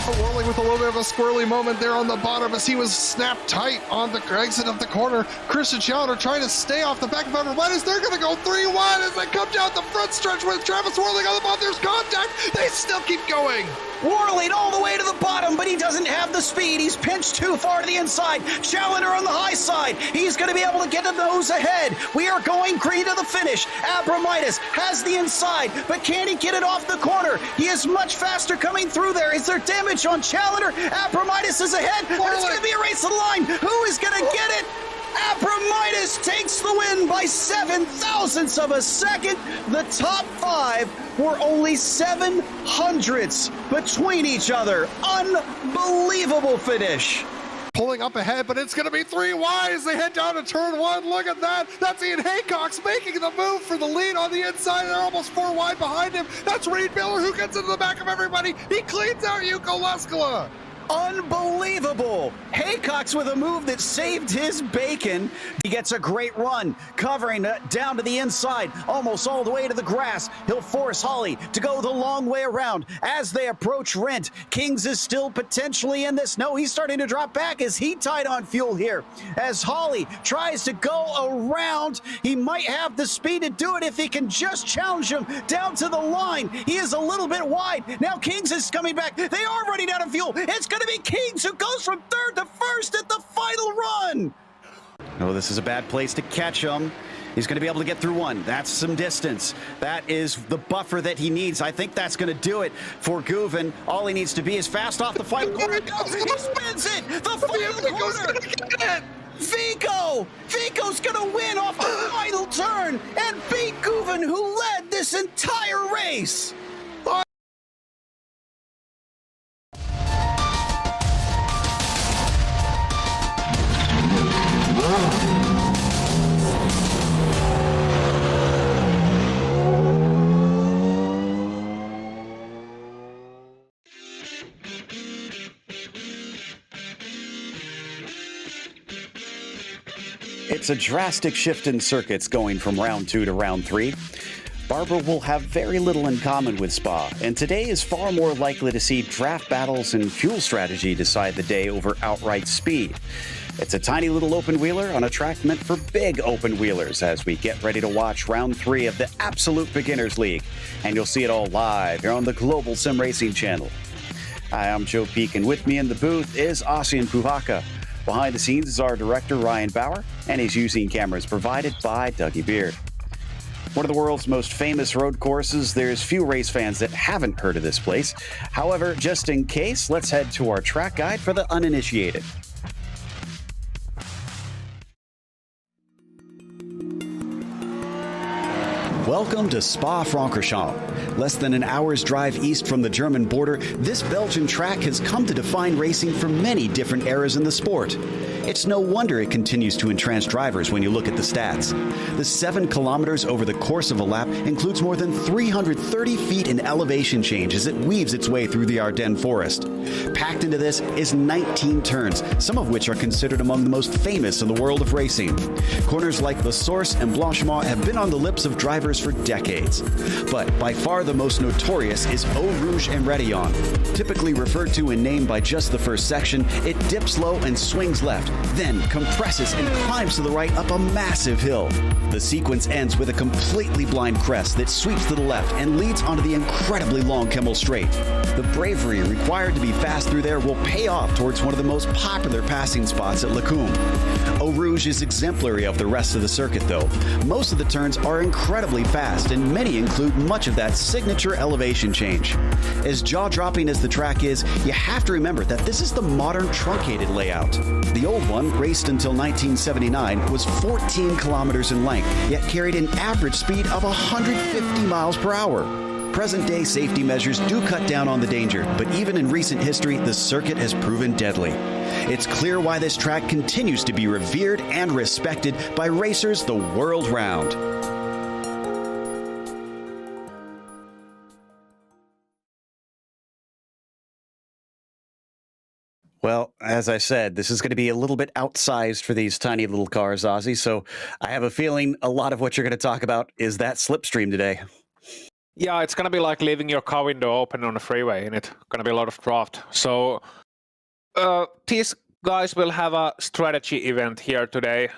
Whirling with a little bit of a squirrely moment there on the bottom as he was snapped tight on the exit of the corner. Christian Challenger trying to stay off the back of Evermitis. They're going to go 3-1 as they come down the front stretch with Travis whirling on the bottom. There's contact. They still keep going. Whirling all the way to the bottom, but he doesn't have the speed. He's pinched too far to the inside. Challenger on the high side. He's going to be able to get the nose ahead. We are going green to the finish. Abramitis has the inside, but can he get it off the corner? He is much faster coming through there. Is there damage on Challenger? Abramitis is ahead, but it's going to be a race to the line. Who is going to get it? Abramitis takes the win by 7 thousandths of a second. The top 5 were only 700ths between each other. Unbelievable finish. Pulling up ahead, but it's going to be 3 wide as they head down to turn 1. Look at that. That's Ian Haycock's making the move for the lead on the inside. They're almost 4 wide behind him. That's Reed Miller who gets into the back of everybody. He cleans out Yuko Leskala. Unbelievable! Haycock's with a move that saved his bacon. He gets a great run, covering down to the inside, almost all the way to the grass. He'll force Holly to go the long way around as they approach Rent. Kings is still potentially in this. No, he's starting to drop back as he tied on fuel here. As Holly tries to go around, he might have the speed to do it if he can just challenge him down to the line. He is a little bit wide. Now Kings is coming back. They are running out of fuel. It's going to be Kings who goes from 3rd to 1st at the final run. Oh, this is a bad place to catch him. He's going to be able to get through 1. That's some distance. That is the buffer that he needs. I think that's going to do it for Guven. All he needs to be is fast off the final corner. He spins it. The final corner. Vico's going to win off the final turn and beat Guven, who led this entire race. It's a drastic shift in circuits going from round 2 to round 3. Barber will have very little in common with Spa, and today is far more likely to see draft battles and fuel strategy decide the day over outright speed. It's a tiny little open-wheeler on a track meant for big open-wheelers as we get ready to watch round 3 of the Absolute Beginners League, and you'll see it all live here on the Global SimRacing Channel. Hi, I'm Joe Peak, and with me in the booth is Ossian Puhaka. Behind the scenes is our director, Ryan Bauer, and he's using cameras provided by Dougie Beard. One of the world's most famous road courses, there's few race fans that haven't heard of this place. However, just in case, let's head to our track guide for the uninitiated. Welcome to Spa-Francorchamps. Less than an hour's drive east from the German border, this Belgian track has come to define racing for many different eras in the sport. It's no wonder it continues to entrance drivers when you look at the stats. The 7 kilometers over the course of a lap includes more than 330 feet in elevation change as it weaves its way through the Ardennes forest. Packed into this is 19 turns, some of which are considered among the most famous in the world of racing. Corners like La Source and Blanchemont have been on the lips of drivers for decades. But by far the most notorious is Eau Rouge and Rétillon. Typically referred to in name by just the first section, it dips low and swings left, then compresses and climbs to the right up a massive hill. The sequence ends with a completely blind crest that sweeps to the left and leads onto the incredibly long Kemmel Straight. The bravery required to be fast through there will pay off towards one of the most popular passing spots at Lacombe. Eau Rouge is exemplary of the rest of the circuit though. Most of the turns are incredibly fast and many include much of that signature elevation change. As jaw-dropping as the track is, you have to remember that this is the modern truncated layout. The old one, raced until 1979, was 14 kilometers in length, yet carried an average speed of 150 miles per hour. Present-day safety measures do cut down on the danger, but even in recent history, the circuit has proven deadly. It's clear why this track continues to be revered and respected by racers the world round. Well, as I said, this is going to be a little bit outsized for these tiny little cars, Ozzy, so I have a feeling a lot of what you're going to talk about is that slipstream today. Yeah, it's gonna be like leaving your car window open on a freeway, and it's gonna be a lot of draft. So these guys will have a strategy event here today,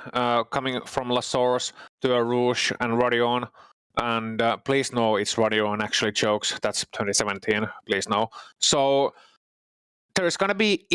coming from La Source to a Rouge and Rodion. And please know it's Rodion, actually jokes. That's 2017. Please know. So it's gonna be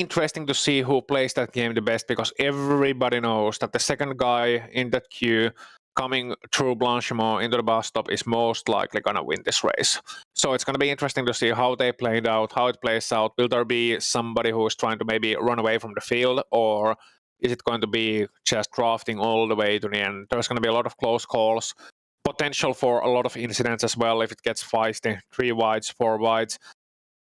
interesting to see who plays that game the best, because everybody knows that the second guy in that queue coming through Blanchimont into the bus stop is most likely gonna win this race. So it's gonna be interesting to see how they played out, how it plays out. Will there be somebody who is trying to maybe run away from the field, or is it going to be just drafting all the way to the end? There's gonna be a lot of close calls, potential for a lot of incidents as well if it gets feisty. 3 wides, 4 wides.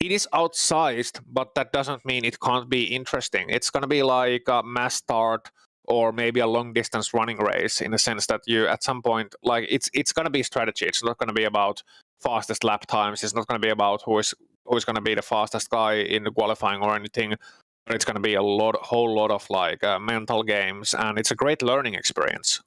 It is outsized, but that doesn't mean it can't be interesting. It's going to be like a mass start or maybe a long distance running race, in the sense that you at some point, like it's going to be strategy. It's not going to be about fastest lap times. It's not going to be about who is going to be the fastest guy in the qualifying or anything. But it's going to be a whole lot of like mental games, and it's a great learning experience.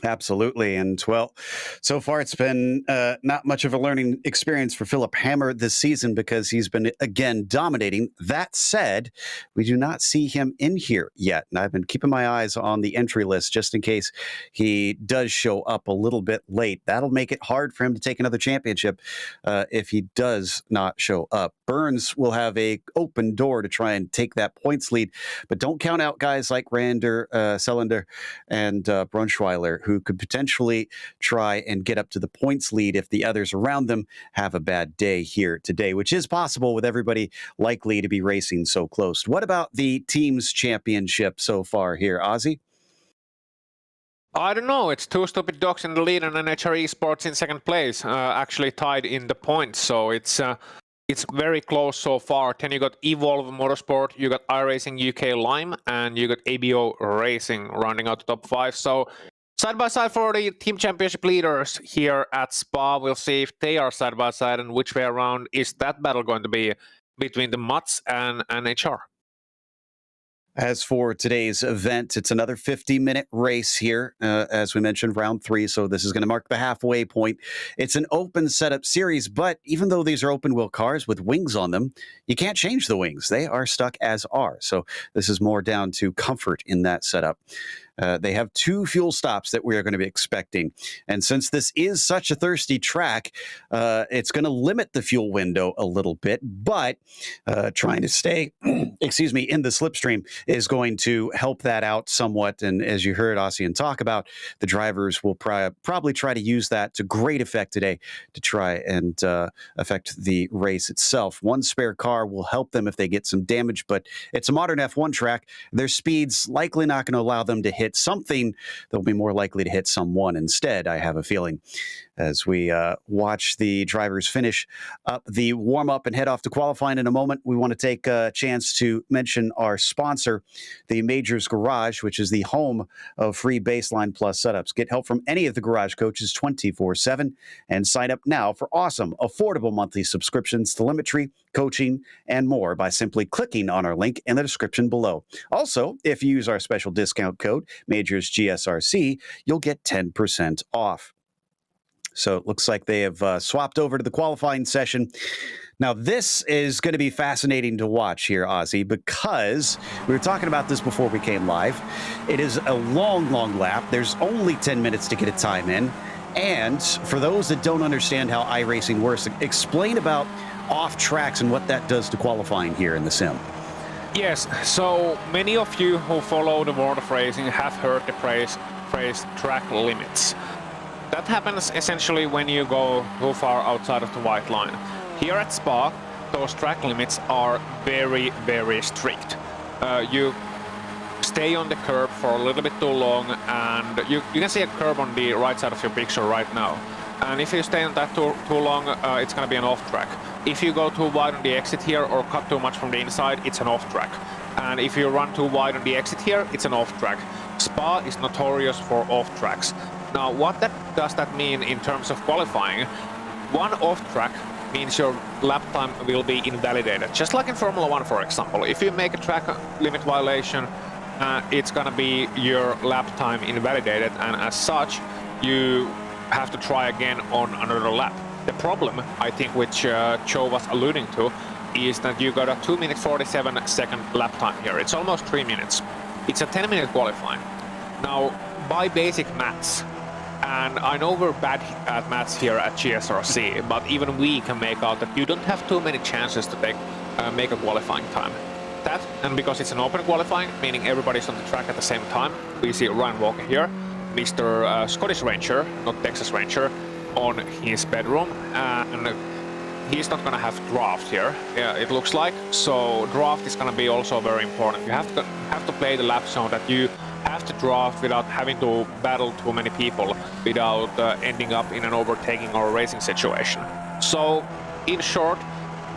Absolutely. And well, so far it's been not much of a learning experience for Philip Hammer this season, because he's been, again, dominating. That said, we do not see him in here yet. And I've been keeping my eyes on the entry list just in case he does show up a little bit late. That'll make it hard for him to take another championship if he does not show up. Burns will have a open door to try and take that points lead, but don't count out guys like Rander, Selander, and Brunschweiler, who could potentially try and get up to the points lead if the others around them have a bad day here today, which is possible with everybody likely to be racing so close. What about the team's championship so far here, Ozzy? I don't know. It's 2 stupid dogs in the lead and NHR Esports in second place, actually tied in the points. So it's very close so far. Then you got Evolve Motorsport, you got iRacing UK Lime, and you got ABO Racing rounding out the top 5. So side by side for the team championship leaders here at Spa. We'll see if they are side by side and which way around is that battle going to be between the Mutts and NHR. As for today's event, it's another 50-minute race here, as we mentioned, round 3. So this is going to mark the halfway point. It's an open setup series, but even though these are open wheel cars with wings on them, you can't change the wings. They are stuck as are. So this is more down to comfort in that setup. They have 2 fuel stops that we are going to be expecting. And since this is such a thirsty track, it's going to limit the fuel window a little bit, but trying to stay, excuse me, in the slipstream is going to help that out somewhat. And as you heard Ossian talk about, the drivers will probably try to use that to great effect today to try and affect the race itself. 1 spare car will help them if they get some damage, but it's a modern F1 track. Their speed's likely not going to allow them to hit something. They'll be more likely to hit someone instead, I have a feeling. As we watch the drivers finish up the warm-up and head off to qualifying in a moment, we want to take a chance to mention our sponsor, the Majors Garage, which is the home of free Baseline Plus setups. Get help from any of the garage coaches 24/7 and sign up now for awesome, affordable monthly subscriptions, telemetry, coaching, and more by simply clicking on our link in the description below. Also, if you use our special discount code, Majors GSRC, you'll get 10% off. So it looks like they have swapped over to the qualifying session. Now, this is going to be fascinating to watch here, Ozzy, because we were talking about this before we came live. It is a long, long lap. There's only 10 minutes to get a time in. And for those that don't understand how iRacing works, explain about off tracks and what that does to qualifying here in the sim. Yes, so many of you who follow the world of racing have heard the phrase track limits. That happens essentially when you go too far outside of the white line. Here at Spa, those track limits are very, very strict. You stay on the curb for a little bit too long, and you can see a curb on the right side of your picture right now. And if you stay on that too long, it's going to be an off track. If you go too wide on the exit here or cut too much from the inside, it's an off track. And if you run too wide on the exit here, it's an off track. Spa is notorious for off tracks. Now, what does that mean in terms of qualifying? One off track means your lap time will be invalidated. Just like in Formula 1, for example. If you make a track limit violation, it's gonna be your lap time invalidated, and as such, you have to try again on another lap. The problem, I think, which Joe was alluding to, is that you got a 2 minute 47 second lap time here. It's almost 3 minutes. It's a 10-minute qualifying. Now, by basic maths, and I know we're bad at maths here at GSRC, but even we can make out that you don't have too many chances to make a qualifying time. That, and because it's an open qualifying, meaning everybody's on the track at the same time, we see Ryan Walker here, Mr. Scottish Ranger, not Texas Ranger, on his bedroom, and he's not gonna have draft here, it looks like. So draft is gonna be also very important. You have to play the lap zone that you have to draft without having to battle too many people, without ending up in an overtaking or a racing situation. So, in short,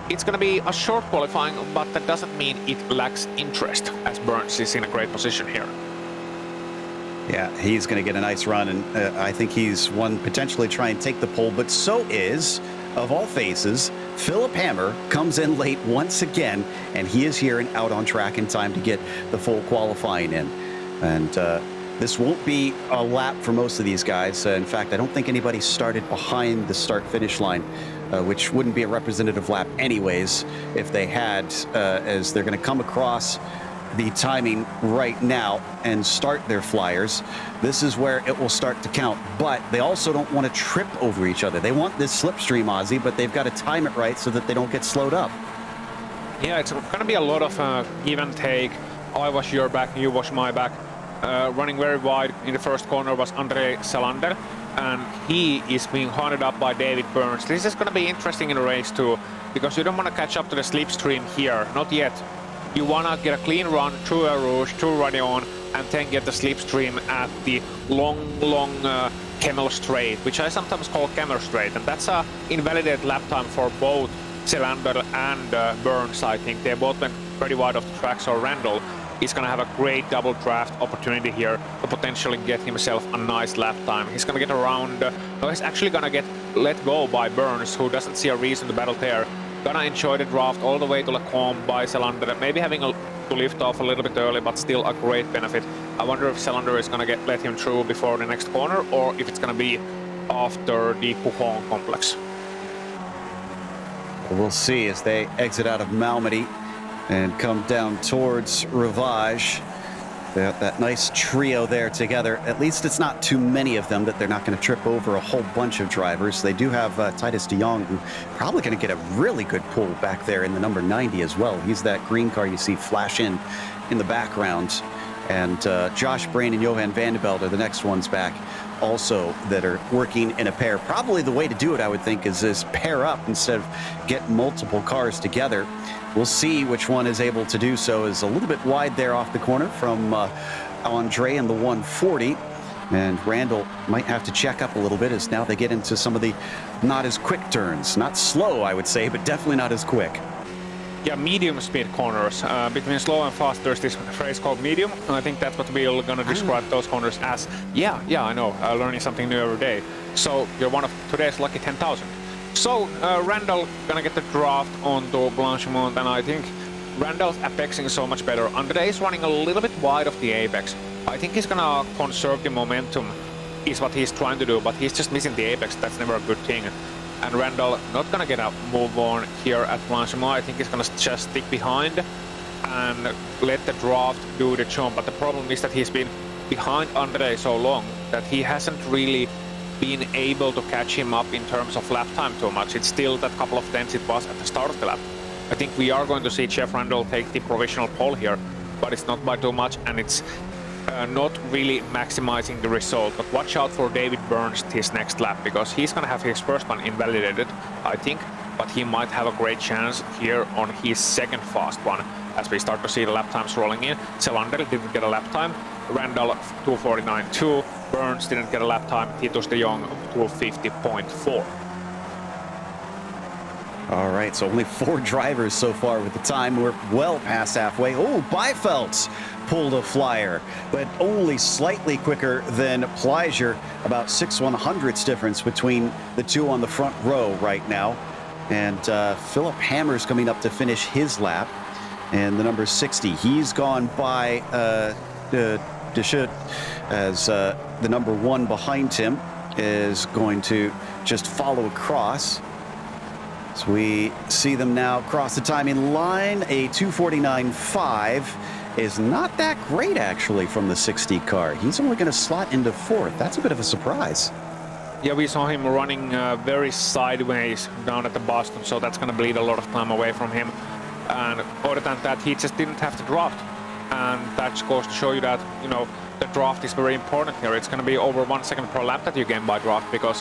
it's gonna be a short qualifying, but that doesn't mean it lacks interest, as Burns is in a great position here. Yeah, he's going to get a nice run, and I think he's one potentially try and take the pole, but so is, of all faces, Philip Hammer comes in late once again, and he is here and out on track in time to get the full qualifying in. And this won't be a lap for most of these guys. In fact, I don't think anybody started behind the start-finish line, which wouldn't be a representative lap anyways if they had, as they're going to come across the timing right now and start their flyers. This is where it will start to count, but they also don't want to trip over each other. They want this slipstream, Ozzy, but they've got to time it right so that they don't get slowed up. Yeah, it's going to be a lot of give and take. I wash your back, you wash my back. Running very wide in the first corner was Andre Salander, and he is being hunted up by David Burns. This is going to be interesting in a race too, because you don't want to catch up to the slipstream here, not yet. You want to get a clean run through a rouge, through Radion, and then get the slipstream at the long Camel Straight, which I sometimes call Camel Straight, and that's a invalidated lap time for both Selander and Burns. I think they both went pretty wide off the track, so Randall is going to have a great double draft opportunity here to potentially get himself a nice lap time. He's going to get around, no, he's actually going to get let go by Burns, who doesn't see a reason to battle there. Gonna enjoy the draft all the way to Lacombe by Selander, maybe having to lift off a little bit early, but still a great benefit. I wonder if Selander is gonna let him through before the next corner, or if it's gonna be after the Pujon complex. We'll see as they exit out of Malmedy and come down towards Rivage. They got that nice trio there together. At least it's not too many of them that they're not going to trip over a whole bunch of drivers. They do have Titus de Jong, who probably going to get a really good pull back there in the number 90 as well. He's that green car you see flash in the background. And Josh Brain and Johan Vandervelde are the next ones back also that are working in a pair. Probably the way to do it, I would think, is pair up instead of get multiple cars together. We'll see which one is able to do so. Is a little bit wide there off the corner from Andre in the 140. And Randall might have to check up a little bit as now they get into some of the not as quick turns. Not slow, I would say, but definitely not as quick. Yeah, medium speed corners. Between slow and fast, there's this phrase called medium, and I think that's what we're going to describe those corners as. Yeah, I know. Learning something new every day. So you're one of today's lucky 10,000. So Randall gonna get the draft onto Blanchimont, and I think Randall's apexing so much better. Andre is running a little bit wide of the apex. I think he's gonna conserve the momentum, is what he's trying to do, but he's just missing the apex. That's never a good thing. And Randall not gonna get a move on here at Blanchimont. I think he's gonna just stick behind and let the draft do the job. But the problem is that he's been behind Andre so long that he hasn't really been able to catch him up in terms of lap time too much. It's still that couple of tenths it was at the start of the lap. I think we are going to see Jeff Randall take the provisional pole here, but it's not by too much, and it's not really maximizing the result. But watch out for David Burns his next lap, because he's going to have his first one invalidated, I think, but he might have a great chance here on his second fast one as we start to see the lap times rolling in. Selander didn't get a lap time, Randall 2:49.2, Burns didn't get a lap time, Titus de Jong 2:50.4. All right, so only 4 drivers so far with the time. We're well past halfway. Oh, Beifeld's pulled a flyer, but only slightly quicker than Pleasure. About 6/100ths difference between the two on the front row right now. And Philip Hammer's coming up to finish his lap. And the number 60, he's gone by Deschutes as the number 1 behind him. is going to just follow across. So we see them now cross the timing line. A 2:49.5 is not that great, actually, from the 60 car. He's only going to slot into 4th. That's a bit of a surprise. Yeah, we saw him running very sideways down at the Boston, so that's going to bleed a lot of time away from him. And other than that, he just didn't have to draft. And that just goes to show you that, you know, the draft is very important here. It's going to be over 1 second per lap that you gain by draft, because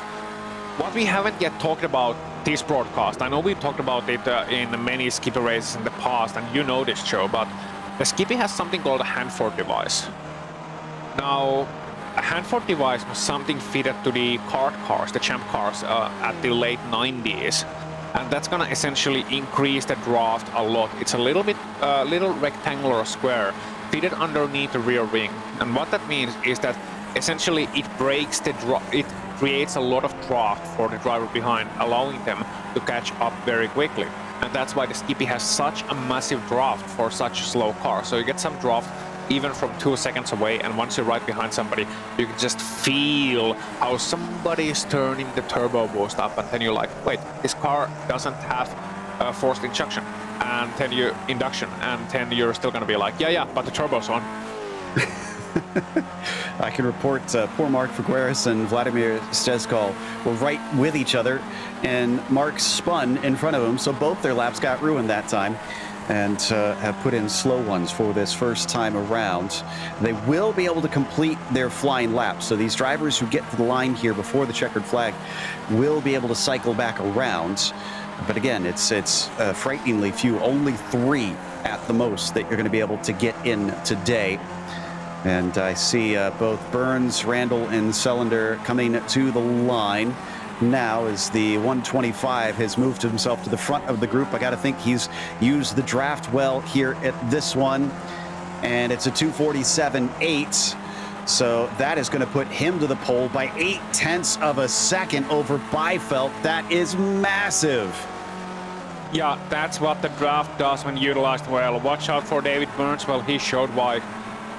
what we haven't yet talked about this broadcast, I know we've talked about it in many Skippy races in the past, and you know this, Joe, but the Skippy has something called a Hanford device. Now, a Hanford device was something fitted to the kart cars, the champ cars, at the late 90s. And that's gonna essentially increase the draft a lot. It's a little bit, little rectangular square fitted underneath the rear wing. And what that means is that essentially it breaks the it creates a lot of draft for the driver behind, allowing them to catch up very quickly. And that's why the Skippy has such a massive draft for such a slow car. So you get some draft even from 2 seconds away, and once you're right behind somebody, you can just feel how somebody is turning the turbo boost up, and then you're like, wait, this car doesn't have forced induction, and then you're still gonna be like, yeah, but the turbo's on. I can report poor Mark Figueres and Vladimir Stezkal were right with each other, and Mark spun in front of him, so both their laps got ruined that time, and have put in slow ones for this first time around. They will be able to complete their flying laps, so these drivers who get to the line here before the checkered flag will be able to cycle back around. But again, it's frighteningly few, only 3 at the most that you're going to be able to get in today. And I see both Burns, Randall, and Cellender coming to the line now as the 125 has moved himself to the front of the group. I got to think he's used the draft well here at this one. And it's a 2:47.8. So that is going to put him to the pole by 0.8 of a second over Beifeld. That is massive. Yeah, that's what the draft does when utilized well. Watch out for David Burns. Well, he showed why.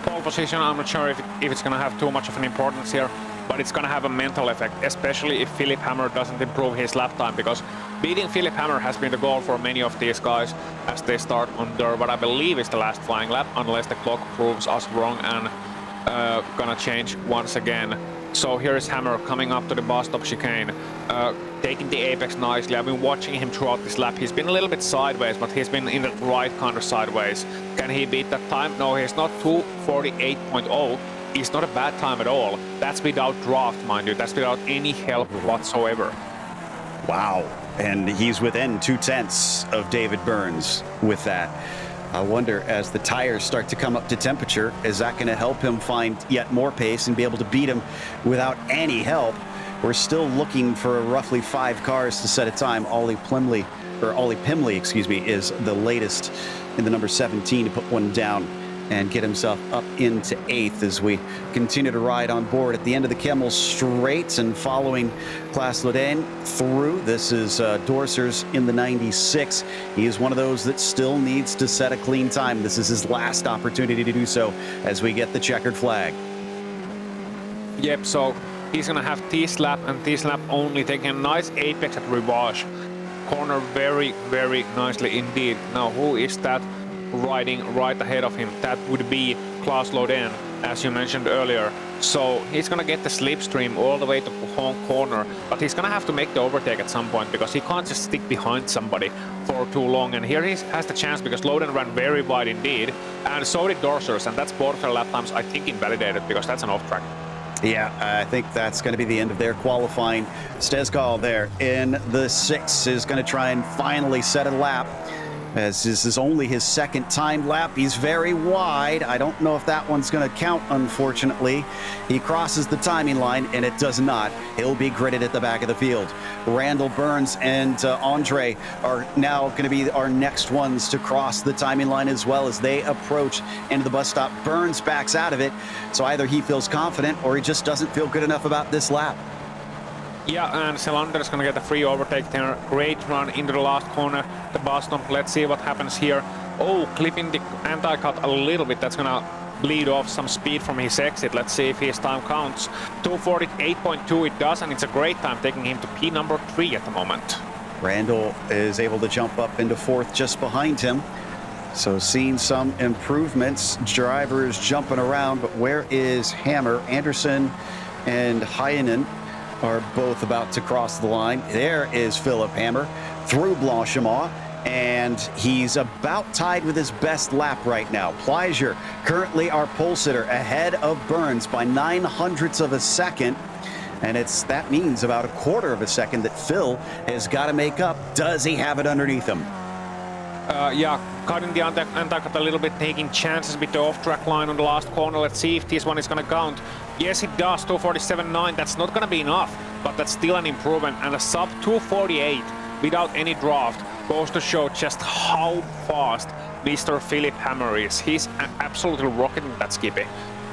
Pole position, I'm not sure if it's going to have too much of an importance here, but it's going to have a mental effect, especially if Philip Hammer doesn't improve his lap time, because beating Philip Hammer has been the goal for many of these guys as they start on their, what I believe is the last flying lap, unless the clock proves us wrong and gonna change once again. So here is Hammer coming up to the bus stop chicane, taking the apex nicely. I've been watching him throughout this lap. He's been a little bit sideways, but he's been in the right kind of sideways. Can he beat that time? No, he's not. 2:48.0. It's not a bad time at all. That's without draft, mind you. That's without any help whatsoever. Wow. And he's within 0.2 of David Burns with that. I wonder, as the tires start to come up to temperature, is that going to help him find yet more pace and be able to beat him without any help? We're still looking for roughly 5 cars to set a time. Ollie Pimley, excuse me, is the latest in the number 17 to put one down and get himself up into 8th as we continue to ride on board at the end of the Kemmel Straight and following Klaas Lodin through. This is Dorsers in the 96. He is one of those that still needs to set a clean time. This is his last opportunity to do so as we get the checkered flag. Yep, so he's gonna have T-slap and T-slap only, taking a nice apex at Rivage. Corner very, very nicely indeed. Now who is that riding right ahead of him? That would be Klaas Lodin, as you mentioned earlier. So he's gonna get the slipstream all the way to home corner, but he's gonna have to make the overtake at some point because he can't just stick behind somebody for too long. And here he has the chance because Lodin ran very wide indeed, and so did Dorsers, and that's both their lap times I think invalidated because that's an off track. Yeah, I think that's going to be the end of their qualifying. Stezkal there in the 6 is going to try and finally set a lap, as this is only his second time lap. He's very wide. I don't know if that one's going to count, unfortunately. He crosses the timing line, and it does not. He'll be gridded at the back of the field. Randall, Burns, and Andre are now going to be our next ones to cross the timing line as well as they approach into the bus stop. Burns backs out of it, so either he feels confident or he just doesn't feel good enough about this lap. Yeah, and Selander is going to get a free overtake there. Great run into the last corner, the bus stop. Let's see what happens here. Oh, clipping the anti-cut a little bit. That's going to bleed off some speed from his exit. Let's see if his time counts. 2:48.2 it does, and it's a great time, taking him to P number 3 at the moment. Randall is able to jump up into 4th just behind him. So seeing some improvements, drivers jumping around, but where is Hammer? Anderson and Heinen are both about to cross the line. There is Philip Hammer through Blanchimont, and he's about tied with his best lap right now. Pleasure, currently our pole sitter, ahead of Burns by 900ths of a second. And that means about a quarter of a second that Phil has got to make up. Does he have it underneath him? Yeah, cutting the undercut a little bit, taking chances with the off-track line on the last corner. Let's see if this one is going to count. Yes, it does. 2:47.9. That's not going to be enough, but that's still an improvement. And a sub 2:48 without any draft goes to show just how fast Mr. Philip Hammer is. He's absolutely rocketing that skippy.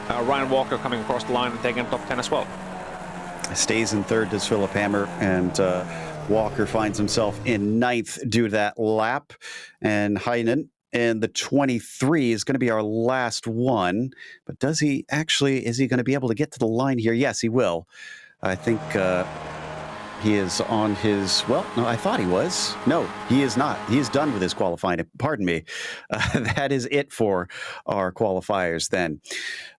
Ryan Walker coming across the line and taking top 10 as well. Stays in 3rd, does Philip Hammer, and Walker finds himself in 9th due to that lap. And Heinen in the 23 is going to be our last one. But is he going to be able to get to the line here? Yes, he will. I think he is on his, well, no, I thought he was. No, he is not. He is done with his qualifying. Pardon me. That is it for our qualifiers then.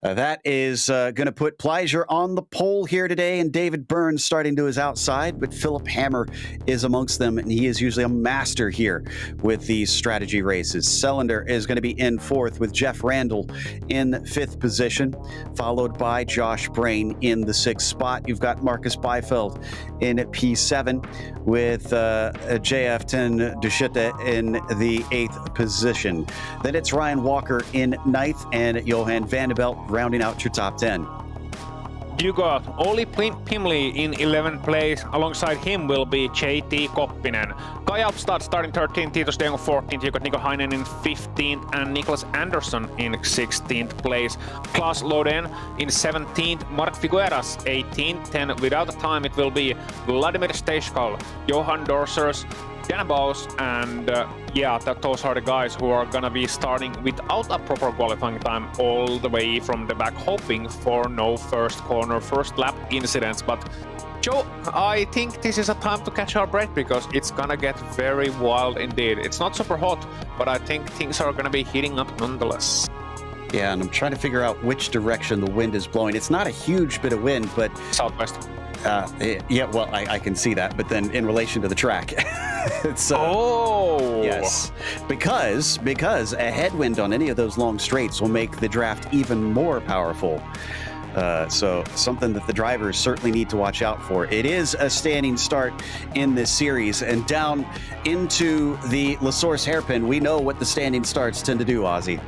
That is going to put Pleasure on the pole here today, and David Burns starting to his outside, but Philip Hammer is amongst them, and he is usually a master here with these strategy races. Selander is going to be in 4th with Jeff Randall in 5th position, followed by Josh Brain in the 6th spot. You've got Marcus Beifeld in P7 with JF10 Duchette in the 8th position. Then it's Ryan Walker in 9th and Johan Vanderbilt rounding out your top 10. You got Olli Pimli in 11th place. Alongside him will be JT Koppinen. Kai Upstad starting 13th, Titus Deng 14th. You got Nico Heinen in 15th and Nicholas Anderson in 16th place. Klaas Loden in 17th. Mark Figueras 18th. And without a time it will be Vladimir Stejskal, Johan Dorsers, Dan Bowes, and those are the guys who are gonna be starting without a proper qualifying time all the way from the back, hoping for no first corner, first lap incidents. But Joe, I think this is a time to catch our breath because it's gonna get very wild indeed. It's not super hot, but I think things are gonna be heating up nonetheless. Yeah, and I'm trying to figure out which direction the wind is blowing. It's not a huge bit of wind, but southwest. Yeah, well, I can see that, but then in relation to the track. It's, yes, because a headwind on any of those long straights will make the draft even more powerful. So something that the drivers certainly need to watch out for. It is a standing start in this series, and down into the La Source hairpin, we know what the standing starts tend to do, Ozzy.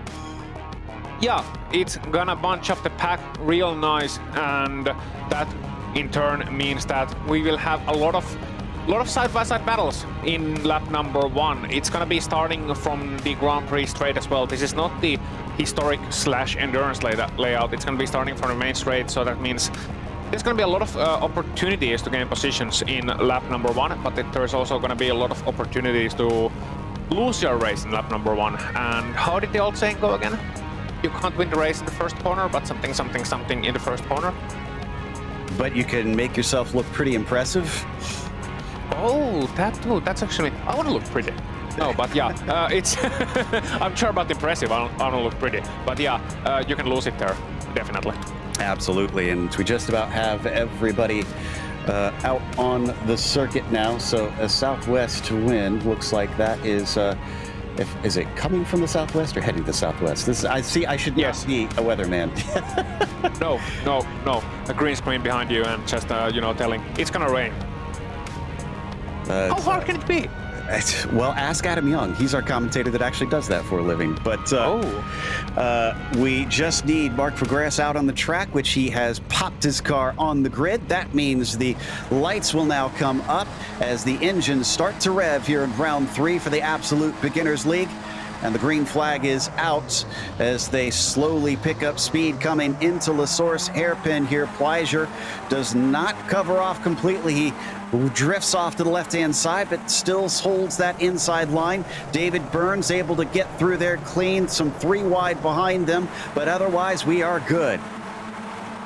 Yeah, it's gonna bunch up the pack real nice, and that in turn means that we will have a lot of side-by-side battles in lap number 1. It's gonna be starting from the Grand Prix straight as well. This is not the historic / endurance layout. It's gonna be starting from the main straight, so that means there's gonna be a lot of opportunities to gain positions in lap number 1, but there's also gonna be a lot of opportunities to lose your race in lap number 1. And how did the old saying go again? You can't win the race in the first corner, but something in the first corner. But you can make yourself look pretty impressive. Oh, that too. That's actually, I want to look pretty. No, but yeah, it's, I'm sure about impressive, I don't look pretty. But yeah, you can lose it there, definitely. Absolutely, and we just about have everybody out on the circuit now. So a southwest wind looks like that is, is it coming from the southwest or heading to the southwest? I should not be a weatherman. No. A green screen behind you and just, telling it's gonna rain. How hard can it be? Well, ask Adam Young. He's our commentator that actually does that for a living. But we just need Mark Figueras out on the track, which he has popped his car on the grid. That means the lights will now come up as the engines start to rev here in round 3 for the Absolute Beginners League. and the green flag is out as they slowly pick up speed coming into La Source. Hairpin here. Pleasure does not cover off completely. He drifts off to the left-hand side, but still holds that inside line. David Burns able to get through there clean, some 3 wide behind them, but otherwise we are good.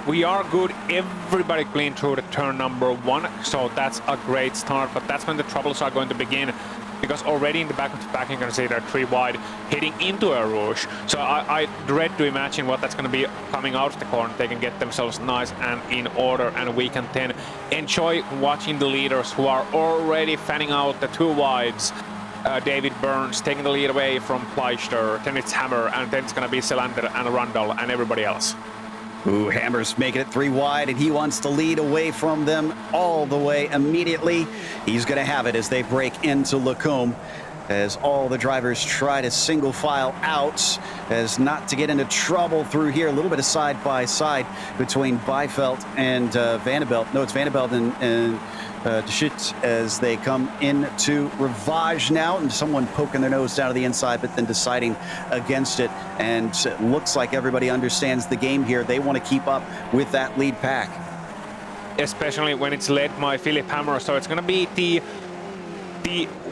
We are good. Everybody clean through the turn number 1, so that's a great start, but that's when the troubles are going to begin, because already in the back of the pack you can see they're 3 wide heading into a Rouge. So I dread to imagine what that's going to be coming out of the corner. They can get themselves nice and in order, and we can then enjoy watching the leaders who are already fanning out the 2 wides. David Burns taking the lead away from Pleister, then it's Hammer, and then it's going to be Selander and Rundle and everybody else. Ooh, Hammer's making it 3 wide, and he wants to lead away from them all the way immediately. He's going to have it as they break into Lacombe, as all the drivers try to single file out, as not to get into trouble through here. A little bit of side by side between Byveld and Vanderbilt. No, it's Vanderbilt and De Schut as they come into Rivage now, and someone poking their nose down to the inside, but then deciding against it. And it looks like everybody understands the game here. They want to keep up with that lead pack. Especially when it's led by Philip Hammer, so it's going to be the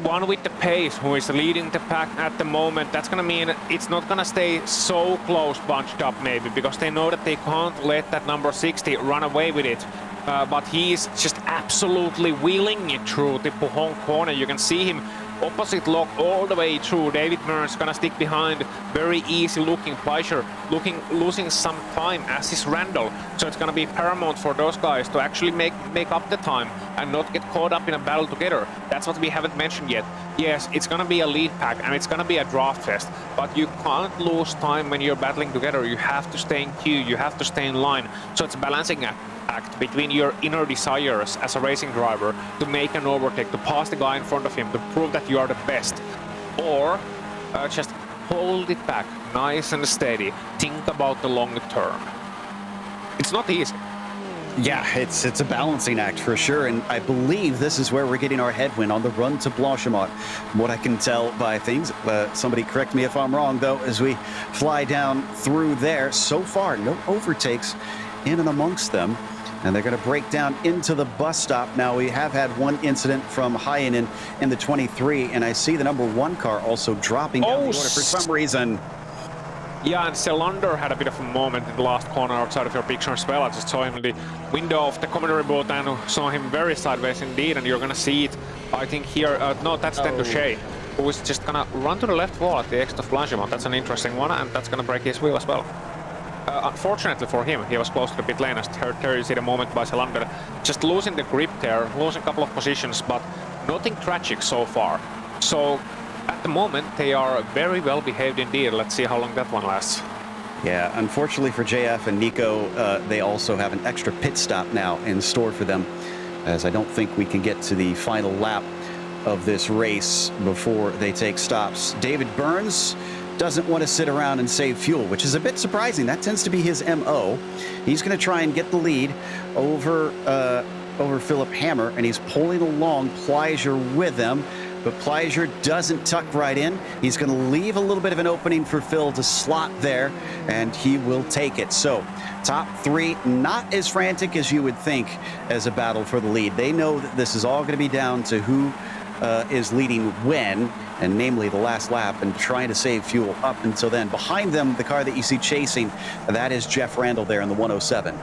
one with the pace who is leading the pack at the moment. That's going to mean it's not going to stay so close bunched up maybe, because they know that they can't let that number 60 run away with it. But he's just absolutely wheeling it through the Pujon corner. You can see him opposite lock all the way through. David Burns gonna stick behind. Very easy looking Pleasure, losing some time, as is Randall. So it's gonna be paramount for those guys to actually make up the time and not get caught up in a battle together. That's what we haven't mentioned yet. Yes, it's gonna be a lead pack and it's gonna be a draft fest, but you can't lose time when you're battling together. You have to stay in queue, you have to stay in line. So it's a balancing act between your inner desires as a racing driver to make an overtake, to pass the guy in front of him, to prove that you are the best, or just hold it back nice and steady. Think about the long term. It's not easy. Yeah, it's a balancing act for sure, and I believe this is where we're getting our headwind on the run to Blanchimont. From what I can tell by things, somebody correct me if I'm wrong though, as we fly down through there. So far, no overtakes in and amongst them, and they're going to break down into the bus stop. Now, we have had one incident from Heinen in the 23, and I see the number 1 car also dropping down the order for some reason. Yeah, and Selander had a bit of a moment in the last corner outside of your picture as well. I just saw him in the window of the commentary booth and saw him very sideways indeed, and you're going to see it, I think, here. No, that's Duché, who is just going to run to the left wall at the exit of Blanchimont. That's an interesting one, and that's going to break his wheel as well. Unfortunately for him, he was close to the pit lane, as there you see the moment by Selander. Just losing the grip there, losing a couple of positions, but nothing tragic so far. So at the moment, they are very well behaved indeed. Let's see how long that one lasts. Yeah, unfortunately for JF and Nico, they also have an extra pit stop now in store for them, as I don't think we can get to the final lap of this race before they take stops. David Burns doesn't want to sit around and save fuel, which is a bit surprising. That tends to be his MO. He's going to try and get the lead over Philip Hammer, and he's pulling along Pleasure with him. But Pleasure doesn't tuck right in. He's going to leave a little bit of an opening for Phil to slot there, and he will take it. So, top 3, not as frantic as you would think as a battle for the lead. They know that this is all going to be down to who is leading when, and namely the last lap, and trying to save fuel up until then. Behind them, the car that you see chasing, that is Jeff Randall there in the 107.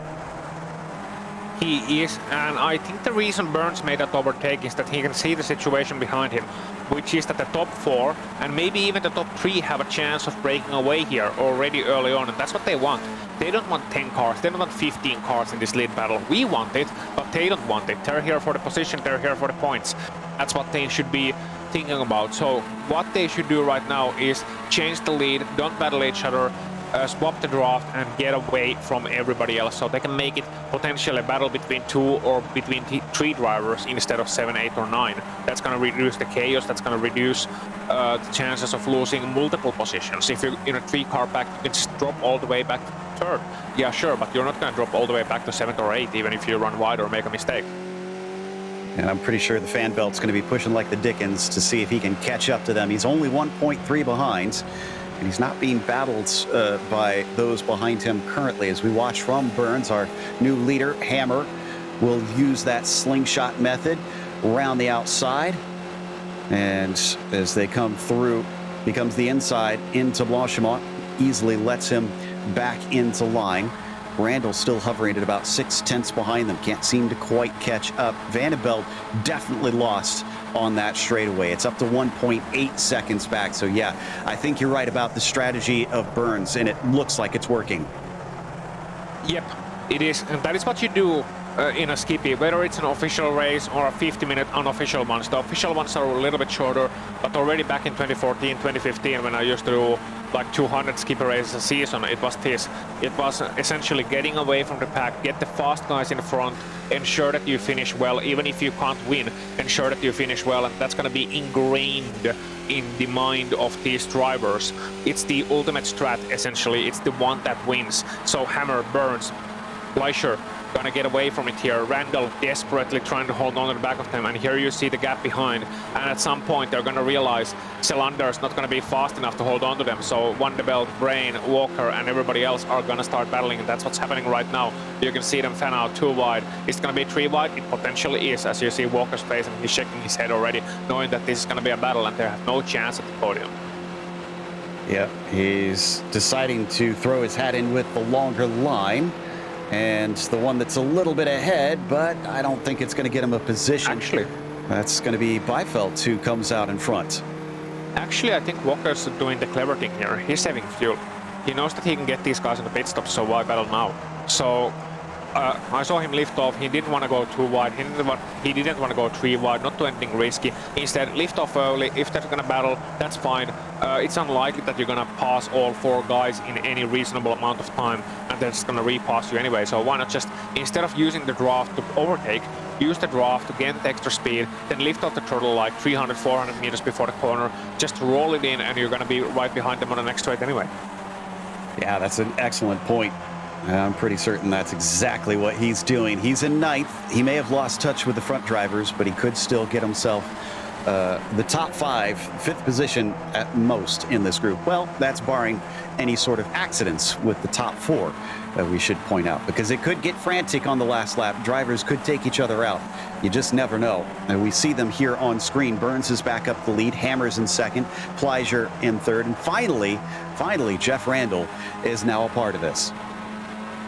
He is, and I think the reason Burns made that overtake is that he can see the situation behind him, which is that the top 4 and maybe even the top 3 have a chance of breaking away here already early on, and that's what they want. They don't want 10 cars, they don't want 15 cars in this lead battle. We want it, but they don't want it. They're here for the position, they're here for the points. That's what they should be thinking about. So what they should do right now is change the lead, don't battle each other, swap the draft and get away from everybody else, so they can make it potentially a battle between 2 or between 3 drivers instead of 7, 8 or 9. That's going to reduce the chaos, that's going to reduce the chances of losing multiple positions. If you're in a 3-car pack, you can just drop all the way back to 3rd. Yeah, sure, but you're not going to drop all the way back to 7th or 8th, even if you run wide or make a mistake. And I'm pretty sure the fan belt's going to be pushing like the dickens to see if he can catch up to them. He's only 1.3 behind, and he's not being battled by those behind him currently. As we watch from Burns, our new leader, Hammer, will use that slingshot method around the outside. And as they come through, becomes the inside into Blanchimont, easily lets him back into line. Randall still hovering at about 6/10 behind them. Can't seem to quite catch up. Vanderbilt definitely lost on that straightaway. It's up to 1.8 seconds back. So yeah, I think you're right about the strategy of Burns, and it looks like it's working. Yep, it is. And that is what you do in a skippy, whether it's an official race or a 50-minute unofficial one. The official ones are a little bit shorter, but already back in 2014, 2015, when I used to do like 200 skippy races a season, it was this. It was essentially getting away from the pack, get the fast guys in front, ensure that you finish well, even if you can't win, ensure that you finish well, and that's going to be ingrained in the mind of these drivers. It's the ultimate strat, essentially. It's the one that wins. So Hammer, Burns, Fleischer, gonna get away from it here. Randall desperately trying to hold on to the back of them, and here you see the gap behind, and at some point they're gonna realize Selander's not gonna be fast enough to hold on to them, so Vanderbilt, Brain, Walker and everybody else are gonna start battling, and that's what's happening right now. You can see them fan out 2 wide. It's gonna be 3 wide. It potentially is, as you see Walker's face, and he's shaking his head already, knowing that this is gonna be a battle and they have no chance at the podium. Yeah, he's deciding to throw his hat in with the longer line. And the one that's a little bit ahead, but I don't think it's going to get him a position. Actually, that's going to be Beifeld who comes out in front. Actually, I think Walker's doing the clever thing here. He's saving fuel. He knows that he can get these guys in the pit stop, so why battle now? So I saw him lift off. He didn't want to go 2 wide. He didn't want to go 3 wide, not do anything risky. Instead, lift off early. If they're going to battle, that's fine. It's unlikely that you're going to pass all 4 guys in any reasonable amount of time, and they're just going to repass you anyway. So why not just, instead of using the draft to overtake, use the draft to gain the extra speed, then lift off the throttle like 300, 400 meters before the corner, just roll it in, and you're going to be right behind them on the next straight anyway. Yeah, that's an excellent point. I'm pretty certain that's exactly what he's doing. He's in 9th. He may have lost touch with the front drivers, but he could still get himself the top 5, 5th position at most in this group. Well, that's barring any sort of accidents with the top 4, we should point out, because it could get frantic on the last lap. Drivers could take each other out. You just never know. And we see them here on screen. Burns is back up the lead. Hammer's in 2nd. Fleischer in 3rd. And finally, Jeff Randall is now a part of this.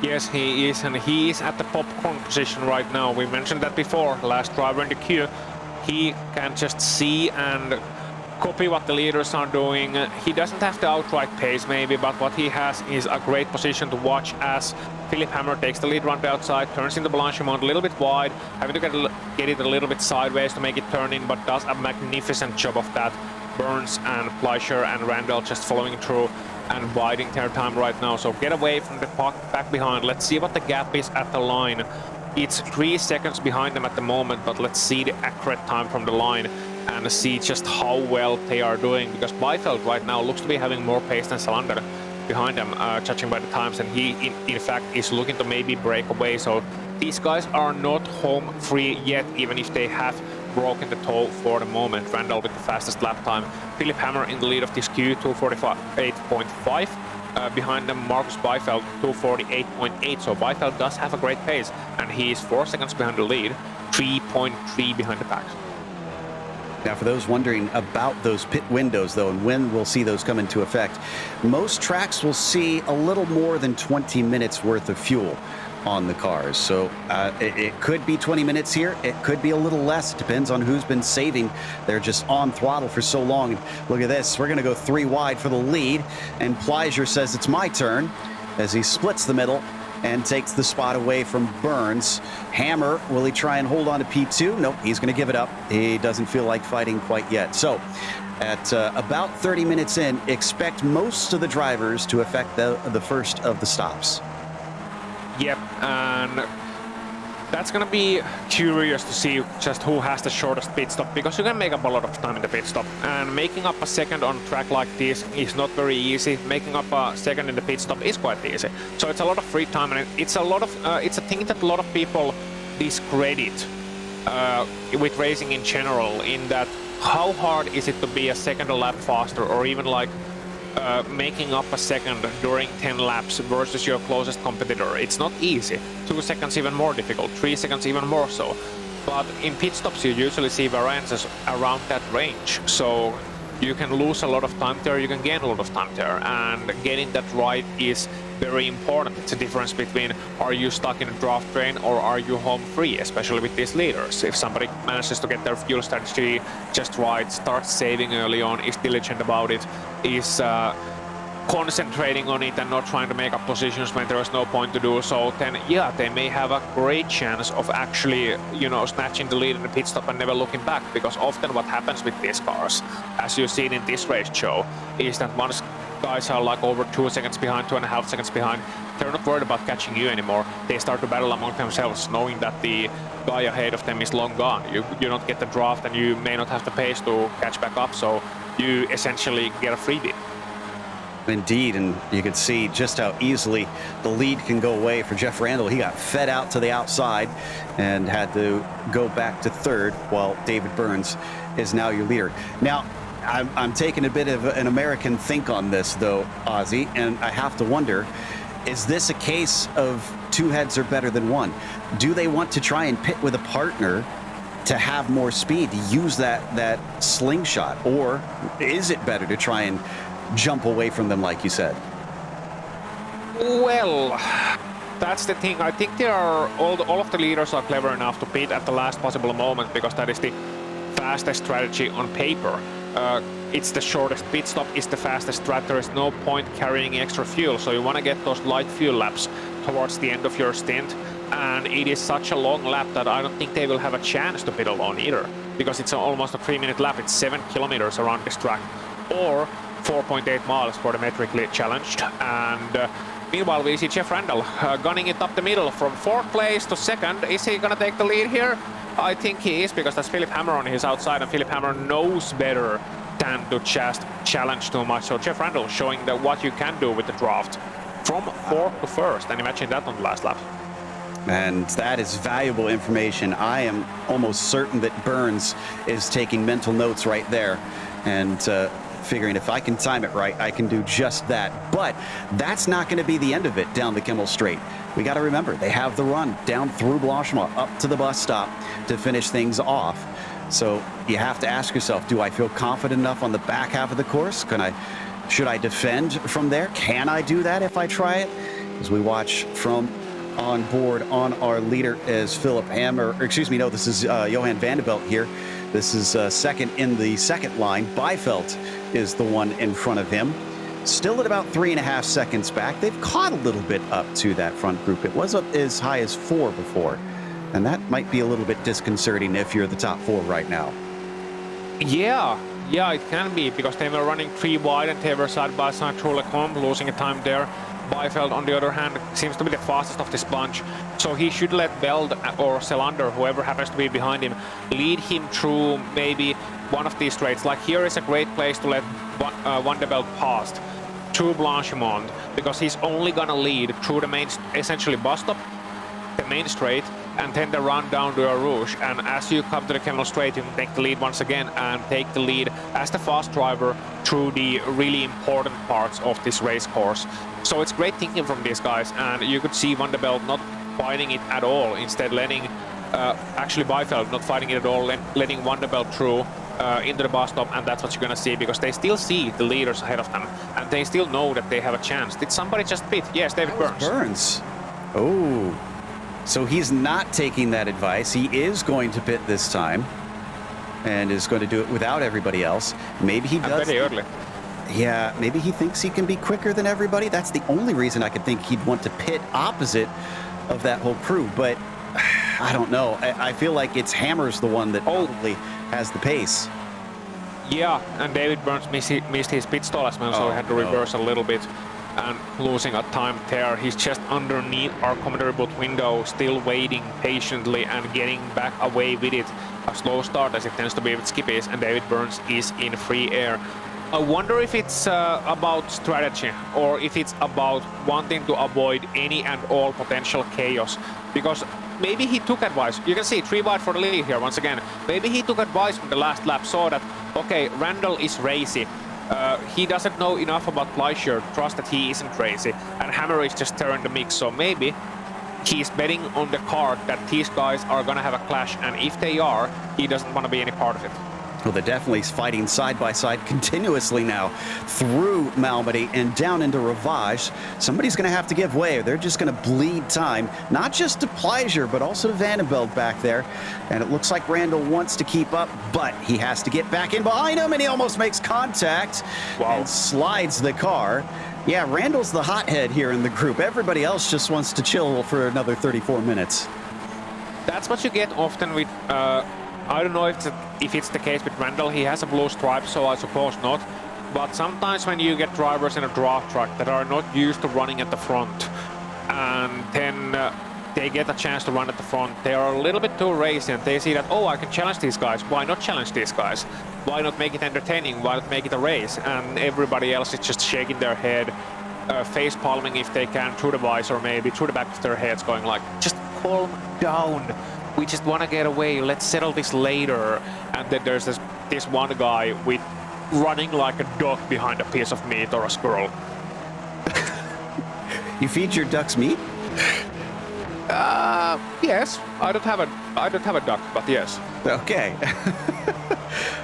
Yes, he is, and he is at the popcorn position right now. We mentioned that before, last driver in the queue. He can just see and copy what the leaders are doing. He doesn't have the outright pace maybe, but what he has is a great position to watch as Philip Hammer takes the lead round the outside, turns into Blanchimont a little bit wide, having to get it a little bit sideways to make it turn in, but does a magnificent job of that. Burns and Fleischer and Randall just following through and biding their time right now. So get away from the back behind. Let's see what the gap is at the line. It's 3 seconds behind them at the moment, but let's see the accurate time from the line and see just how well they are doing, because Beifeld right now looks to be having more pace than Salander behind them, judging by the times, and he in fact is looking to maybe break away. So these guys are not home free yet, even if they have broken the toe for the moment. Randall with the fastest lap time. Philip Hammer in the lead of this queue, 2:48.5. Behind them, Marcus Beifeld, 2:48.8. So Beifeld does have a great pace, and he is 4 seconds behind the lead, 3.3 behind the pack. Now, for those wondering about those pit windows, though, and when we'll see those come into effect, most tracks will see a little more than 20 minutes worth of fuel on the cars. So it could be 20 minutes here. It could be a little less. It depends on who's been saving. They're just on throttle for so long. Look at this. We're going to go 3 wide for the lead. And Fleischer says it's my turn as he splits the middle and takes the spot away from Burns. Hammer, will he try and hold on to P2? Nope, he's going to give it up. He doesn't feel like fighting quite yet. So at about 30 minutes in, expect most of the drivers to effect the first of the stops. Yep, and that's gonna be curious to see just who has the shortest pit stop, because you can make up a lot of time in the pit stop, and making up a second on a track like this is not very easy. Making up a second in the pit stop is quite easy. So it's a lot of free time, and it's a thing that a lot of people discredit with racing in general, in that how hard is it to be a second a lap faster, or even like making up a second during 10 laps versus your closest competitor. It's not easy. 2 seconds even more difficult, 3 seconds even more so. But in pit stops you usually see variances around that range. So you can lose a lot of time there, you can gain a lot of time there, and getting that right is very important. It's a difference between are you stuck in a draft train or are you home free, especially with these leaders. If somebody manages to get their fuel strategy just right, starts saving early on, is diligent about it, is concentrating on it and not trying to make up positions when there is no point to do so, then yeah, they may have a great chance of actually, you know, snatching the lead in the pit stop and never looking back. Because often what happens with these cars, as you've seen in this race show, is that once guys are like over 2 seconds behind, 2.5 seconds behind, they're not worried about catching you anymore. They start to battle among themselves, knowing that the guy ahead of them is long gone. You don't get the draft and you may not have the pace to catch back up, so you essentially get a freebie. Indeed, and you can see just how easily the lead can go away for Jeff Randall. He got fed out to the outside and had to go back to third, while David Burns is now your leader. Now, I'm taking a bit of an American think on this, though, Ozzy, and I have to wonder, is this a case of two heads are better than one? Do they want to try and pit with a partner to have more speed, to use that slingshot? Or is it better to try and jump away from them, like you said? Well, that's the thing. I think they are all of the leaders are clever enough to pit at the last possible moment, because that is the fastest strategy on paper. It's the shortest pit stop, is the fastest strat. There is no point carrying extra fuel, so you want to get those light fuel laps towards the end of your stint. And it is such a long lap that I don't think they will have a chance to pit alone either, because it's almost a 3-minute lap. It's 7 kilometers around this track, or 4.8 miles for the metrically challenged. And meanwhile, we see Jeff Randall gunning it up the middle from 4th place to 2nd. Is he gonna take the lead here? I think he is, because that's Philip Hammer on his outside, and Philip Hammer knows better than to just challenge too much. So Jeff Randall showing that what you can do with the draft from 4th to 1st, and imagine that on the last lap. And that is valuable information. I am almost certain that Burns is taking mental notes right there, and figuring if I can time it right, I can do just that. But that's not going to be the end of it down the Kimmel Straight. We got to remember, they have the run down through Blanchemont up to the bus stop to finish things off. So you have to ask yourself, do I feel confident enough on the back half of the course? Should I defend from there? Can I do that if I try it? As we watch from on board on our leader is Philip Hammer, or excuse me, no, this is Johan Vanderbilt here. This is second in the second line. Beifeld is the one in front of him. Still at about 3.5 seconds back. They've caught a little bit up to that front group. It was up as high as 4 before. And that might be a little bit disconcerting if you're the top 4 right now. Yeah, it can be, because they were running 3 wide and they were side by side through Lecombe, losing a time there. Beifeld, on the other hand, seems to be the fastest of this bunch, so he should let Veld or Selander, whoever happens to be behind him, lead him through maybe one of these straights. Like here is a great place to let Vanderbilt past through Blanchemont, because he's only gonna lead through the main, essentially bus stop, the main straight, and then the run down to Rouge. And as you come to the Kimmel Straight, you can take the lead once again and take the lead as the fast driver through the really important parts of this race course. So it's great thinking from these guys, and you could see Vanderbilt not fighting it at all, instead letting actually Beifeld not fighting it at all, letting Vanderbilt through into the bus stop, and that's what you're gonna see, because they still see the leaders ahead of them, and they still know that they have a chance. Did somebody just pit? Yes, David Burns. Oh, so he's not taking that advice. He is going to pit this time, and is going to do it without everybody else. Maybe he does. Very early. Yeah, maybe he thinks he can be quicker than everybody. That's the only reason I could think he'd want to pit opposite of that whole crew. But I don't know. I feel like it's Hammer's the one that probably has the pace. Yeah, and David Burns missed his pit stall as well, so he had to reverse a little bit, and losing a time there. He's just underneath our commentary booth window, still waiting patiently and getting back away with it. A slow start, as it tends to be with skippies, and David Burns is in free air. I wonder if it's about strategy or if it's about wanting to avoid any and all potential chaos. Because maybe he took advice. You can see 3 wide for the lead here once again. Maybe he took advice from the last lap, saw that, okay, Randall is racy. He doesn't know enough about Fleischer, trust that he isn't racy. And Hammer is just stirring the mix, so maybe he's betting on the card that these guys are gonna have a clash, and if they are, he doesn't want to be any part of it. Well, they're definitely fighting side by side continuously now through Malmedy and down into Ravage. Somebody's going to have to give way. They're just going to bleed time, not just to Fleischer, but also to Vandenbeld back there. And it looks like Randall wants to keep up, but he has to get back in behind him, and he almost makes contact and slides the car. Yeah, Randall's the hothead here in the group. Everybody else just wants to chill for another 34 minutes. That's what you get often with... I don't know if it's the case with Randall. He has a blue stripe, so I suppose not. But sometimes when you get drivers in a draft track that are not used to running at the front, and then they get a chance to run at the front, they are a little bit too racy, and they see that, oh, I can challenge these guys. Why not challenge these guys? Why not make it entertaining? Why not make it a race? And everybody else is just shaking their head, face palming if they can through the visor, maybe through the back of their heads, going like, just calm down. We just want to get away, let's settle this later. And then there's this one guy with running like a dog behind a piece of meat or a squirrel. You feed your ducks meat? Yes. I don't have a duck, but yes. Okay.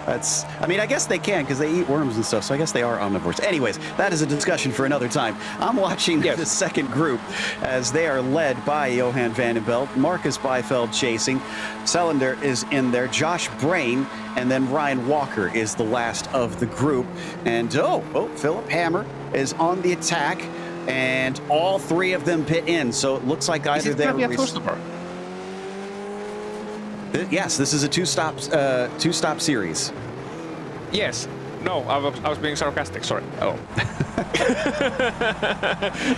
I mean, I guess they can because they eat worms and stuff, so I guess they are omnivores. Anyways, that is a discussion for another time. I'm watching the second group as they are led by Johan Vandenbeld, Marcus Beifeld chasing, Selander is in there, Josh Brain, and then Ryan Walker is the last of the group. And Philip Hammer is on the attack, and all 3 of them pit in, so it looks like either they're... Yes, this is a two-stop series. Yes. No, I was being sarcastic, sorry. Oh.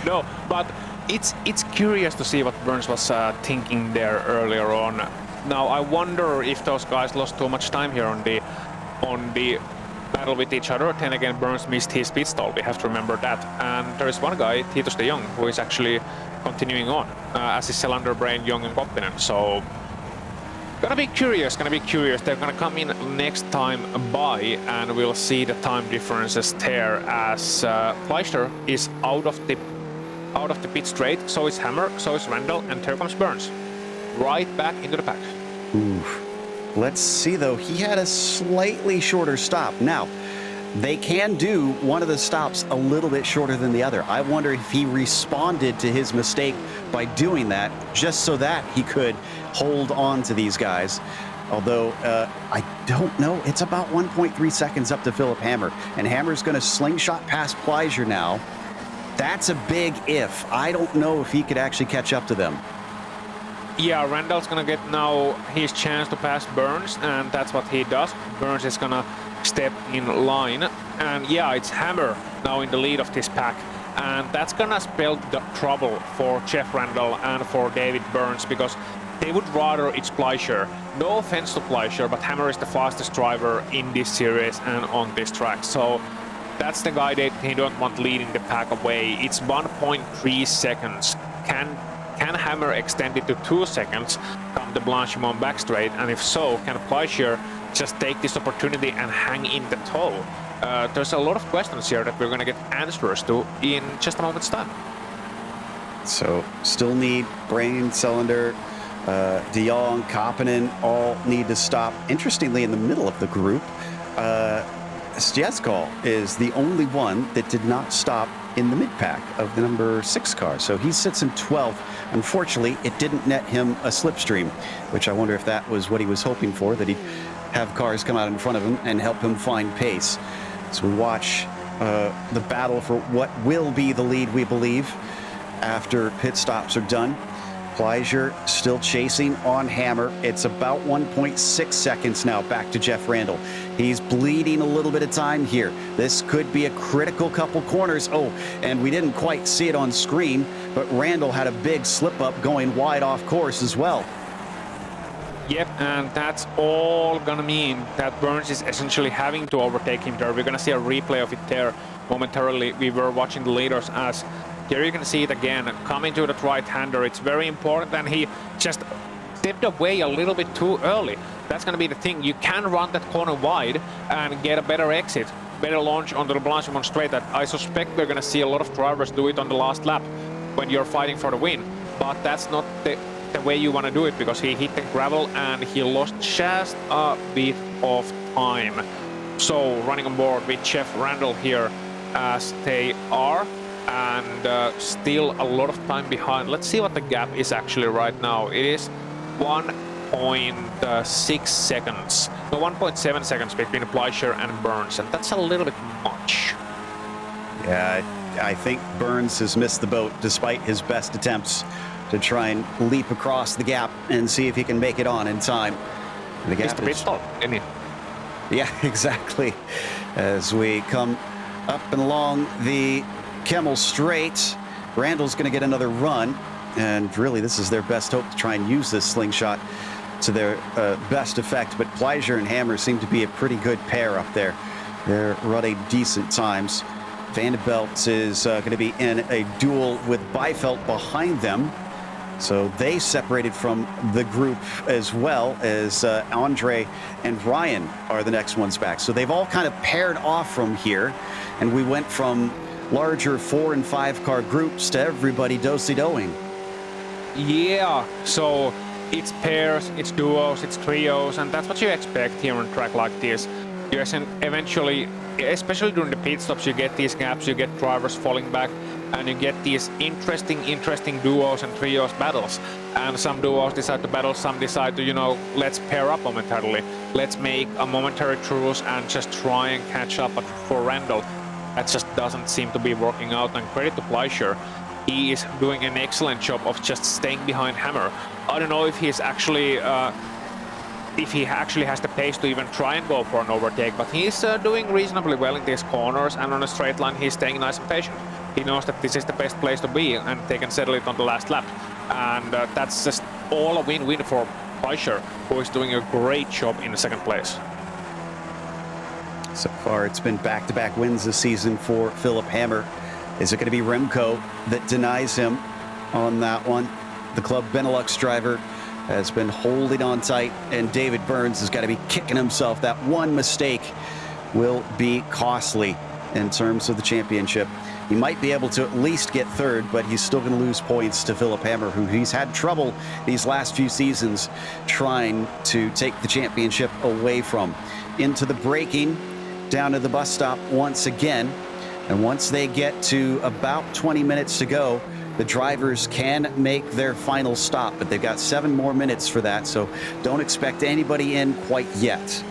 No, but it's curious to see what Burns was thinking there earlier on. Now, I wonder if those guys lost too much time here on the battle with each other. Then again, Burns missed his pit stall, we have to remember that. And there is one guy, Titus de Jong, who is actually continuing on, as is Selander, Brain, Young, and Koppinen. So... Gonna be curious. They're gonna come in next time by, and we'll see the time differences there as Fleischer is out of the pit straight. So is Hammer, so is Randall, and there comes Burns. Right back into the pack. Oof. Let's see though, he had a slightly shorter stop. Now, they can do one of the stops a little bit shorter than the other. I wonder if he responded to his mistake by doing that, just so that he could hold on to these guys. Although, I don't know. It's about 1.3 seconds up to Philip Hammer. And Hammer's going to slingshot past Fleischer now. That's a big if. I don't know if he could actually catch up to them. Yeah, Randall's going to get now his chance to pass Burns, and that's what he does. Burns is going to step in line. And yeah, it's Hammer now in the lead of this pack. And that's going to spell the trouble for Jeff Randall and for David Burns, because they would rather it's Fleischer. No offense to Fleischer, but Hammer is the fastest driver in this series and on this track. So that's the guy that they don't want leading the pack away. It's 1.3 seconds. Can Hammer extend it to 2 seconds come the Blanchimont back straight? And if so, can Fleischer just take this opportunity and hang in the tow? There's a lot of questions here that we're going to get answers to in just a moment's time. So still need Brain, Selander, de Jong, Koppinen all need to stop. Interestingly, in the middle of the group, Stjeskal is the only one that did not stop in the mid-pack of the number 6 car. So he sits in 12th. Unfortunately, it didn't net him a slipstream, which I wonder if that was what he was hoping for, that he'd have cars come out in front of him and help him find pace. So we watch the battle for what will be the lead, we believe, after pit stops are done. Fleischer still chasing on Hammer. It's about 1.6 seconds now back to Jeff Randall. He's bleeding a little bit of time here. This could be a critical couple corners. Oh, and we didn't quite see it on screen, but Randall had a big slip up going wide off course as well. Yep, and that's all gonna mean that Burns is essentially having to overtake him there. We're gonna see a replay of it there momentarily. We were watching the leaders as here you can see it again, coming to that right-hander. It's very important, and he just stepped away a little bit too early. That's gonna be the thing. You can run that corner wide and get a better exit, better launch onto the Blanchimont straight. That I suspect we're gonna see a lot of drivers do it on the last lap when you're fighting for the win. But that's not the way you want to do it, because he hit the gravel and he lost just a bit of time. So running on board with Jeff Randall here as they are, and still a lot of time behind. Let's see what the gap is actually right now. It is 1.6 seconds, no, 1.7 seconds between Fleischer and Burns, and that's a little bit much. Yeah, I think Burns has missed the boat despite his best attempts to try and leap across the gap and see if he can make it on in time. The gap Mr. Pitstop, isn't he? Yeah, exactly. As we come up and along the Kemmel Straight, Randall's going to get another run, and really this is their best hope to try and use this slingshot to their best effect. But Fleischer and Hammer seem to be a pretty good pair up there. They're running decent times. Vanderbilt is going to be in a duel with Beifeld behind them. So they separated from the group as well, as Andre and Ryan are the next ones back. So they've all kind of paired off from here, and we went from larger 4- and 5-car groups to everybody do-si-doing. Yeah, so it's pairs, it's duos, it's trios, and that's what you expect here on a track like this. You eventually, especially during the pit stops, you get these gaps, you get drivers falling back, and you get these interesting duos and trios battles. And some duos decide to battle, some decide to, you know, let's pair up momentarily. Let's make a momentary truce and just try and catch up. But for Randall, that just doesn't seem to be working out. And credit to Fleischer, he is doing an excellent job of just staying behind Hammer. I don't know if he's actually if he actually has the pace to even try and go for an overtake, but he's doing reasonably well in these corners, and on a straight line he's staying nice and patient. He knows that this is the best place to be, and they can settle it on the last lap. And that's just all a win-win for Fleischer, who is doing a great job in the second place. So far it's been back-to-back wins this season for Philip Hammer. Is it going to be Remco that denies him on that one? The Club Benelux driver has been holding on tight, and David Burns has got to be kicking himself. That one mistake will be costly in terms of the championship. He might be able to at least get third, but he's still going to lose points to Philip Hammer, who he's had trouble these last few seasons trying to take the championship away from. Into the braking, down to the bus stop once again. And once they get to about 20 minutes to go, the drivers can make their final stop, but they've got 7 more minutes for that, so don't expect anybody in quite yet.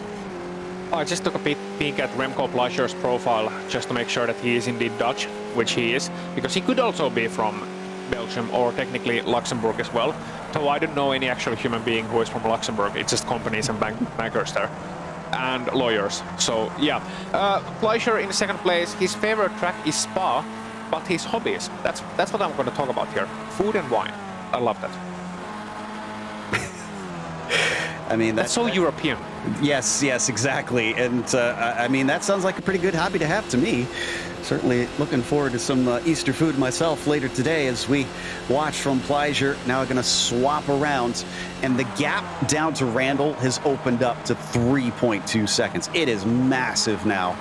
I just took a peek at Remco Fleischer's profile just to make sure that he is indeed Dutch, which he is, because he could also be from Belgium or technically Luxembourg as well. So I don't know any actual human being who is from Luxembourg. It's just companies and bankers there and lawyers. So yeah, Fleischer in second place. His favorite track is Spa, but his hobbies, that's what I'm going to talk about here. Food and wine. I love that. I mean, that's so European. Yes, exactly. And I mean, that sounds like a pretty good hobby to have to me. Certainly looking forward to some Easter food myself later today as we watch from Fleischer. Now going to swap around, and the gap down to Randall has opened up to 3.2 seconds. It is massive now.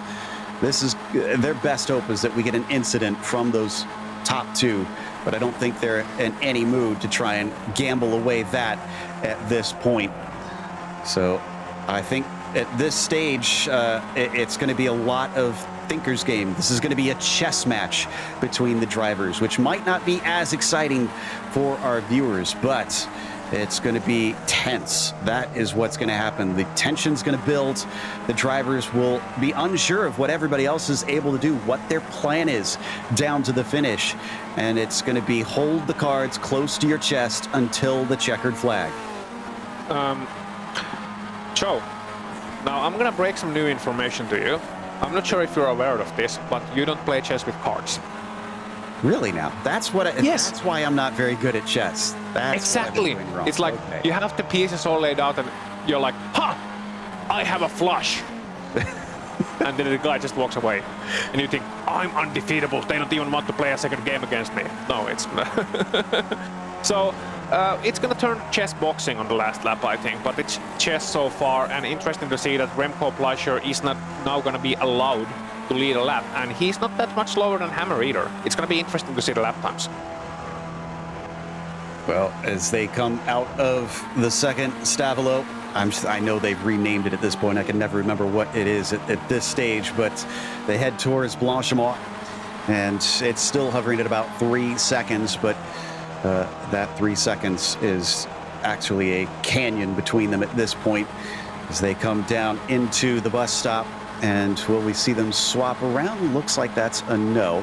This is their best hope is that we get an incident from those top two, but I don't think they're in any mood to try and gamble away that at this point. So I think at this stage, it's going to be a lot of thinker's game. This is going to be a chess match between the drivers, which might not be as exciting for our viewers, but it's going to be tense. That is what's going to happen. The tension's going to build. The drivers will be unsure of what everybody else is able to do, what their plan is down to the finish. And it's going to be hold the cards close to your chest until the checkered flag. Joe, now I'm going to break some new information to you. I'm not sure if you're aware of this, but you don't play chess with cards. Really now? That's what yes. That's why I'm not very good at chess. That's exactly. what I was doing wrong. It's like Okay. you have the pieces all laid out, and you're like, "Ha! I have a flush." And then the guy just walks away, and you think, "I'm undefeatable. They don't even want to play a second game against me." No, it's so. It's gonna turn chess boxing on the last lap, I think, but it's chess so far, and interesting to see that Remco Fleischer is not now gonna be allowed to lead a lap, and he's not that much slower than Hammer either. It's gonna be interesting to see the lap times. Well, as they come out of the second Stavolo, I know they've renamed it at this point. I can never remember what it is at this stage, but they head towards Blanchimont, and it's still hovering at about 3 seconds, but that 3 seconds is actually a canyon between them at this point as they come down into the bus stop. And will we see them swap around? Looks like that's a no.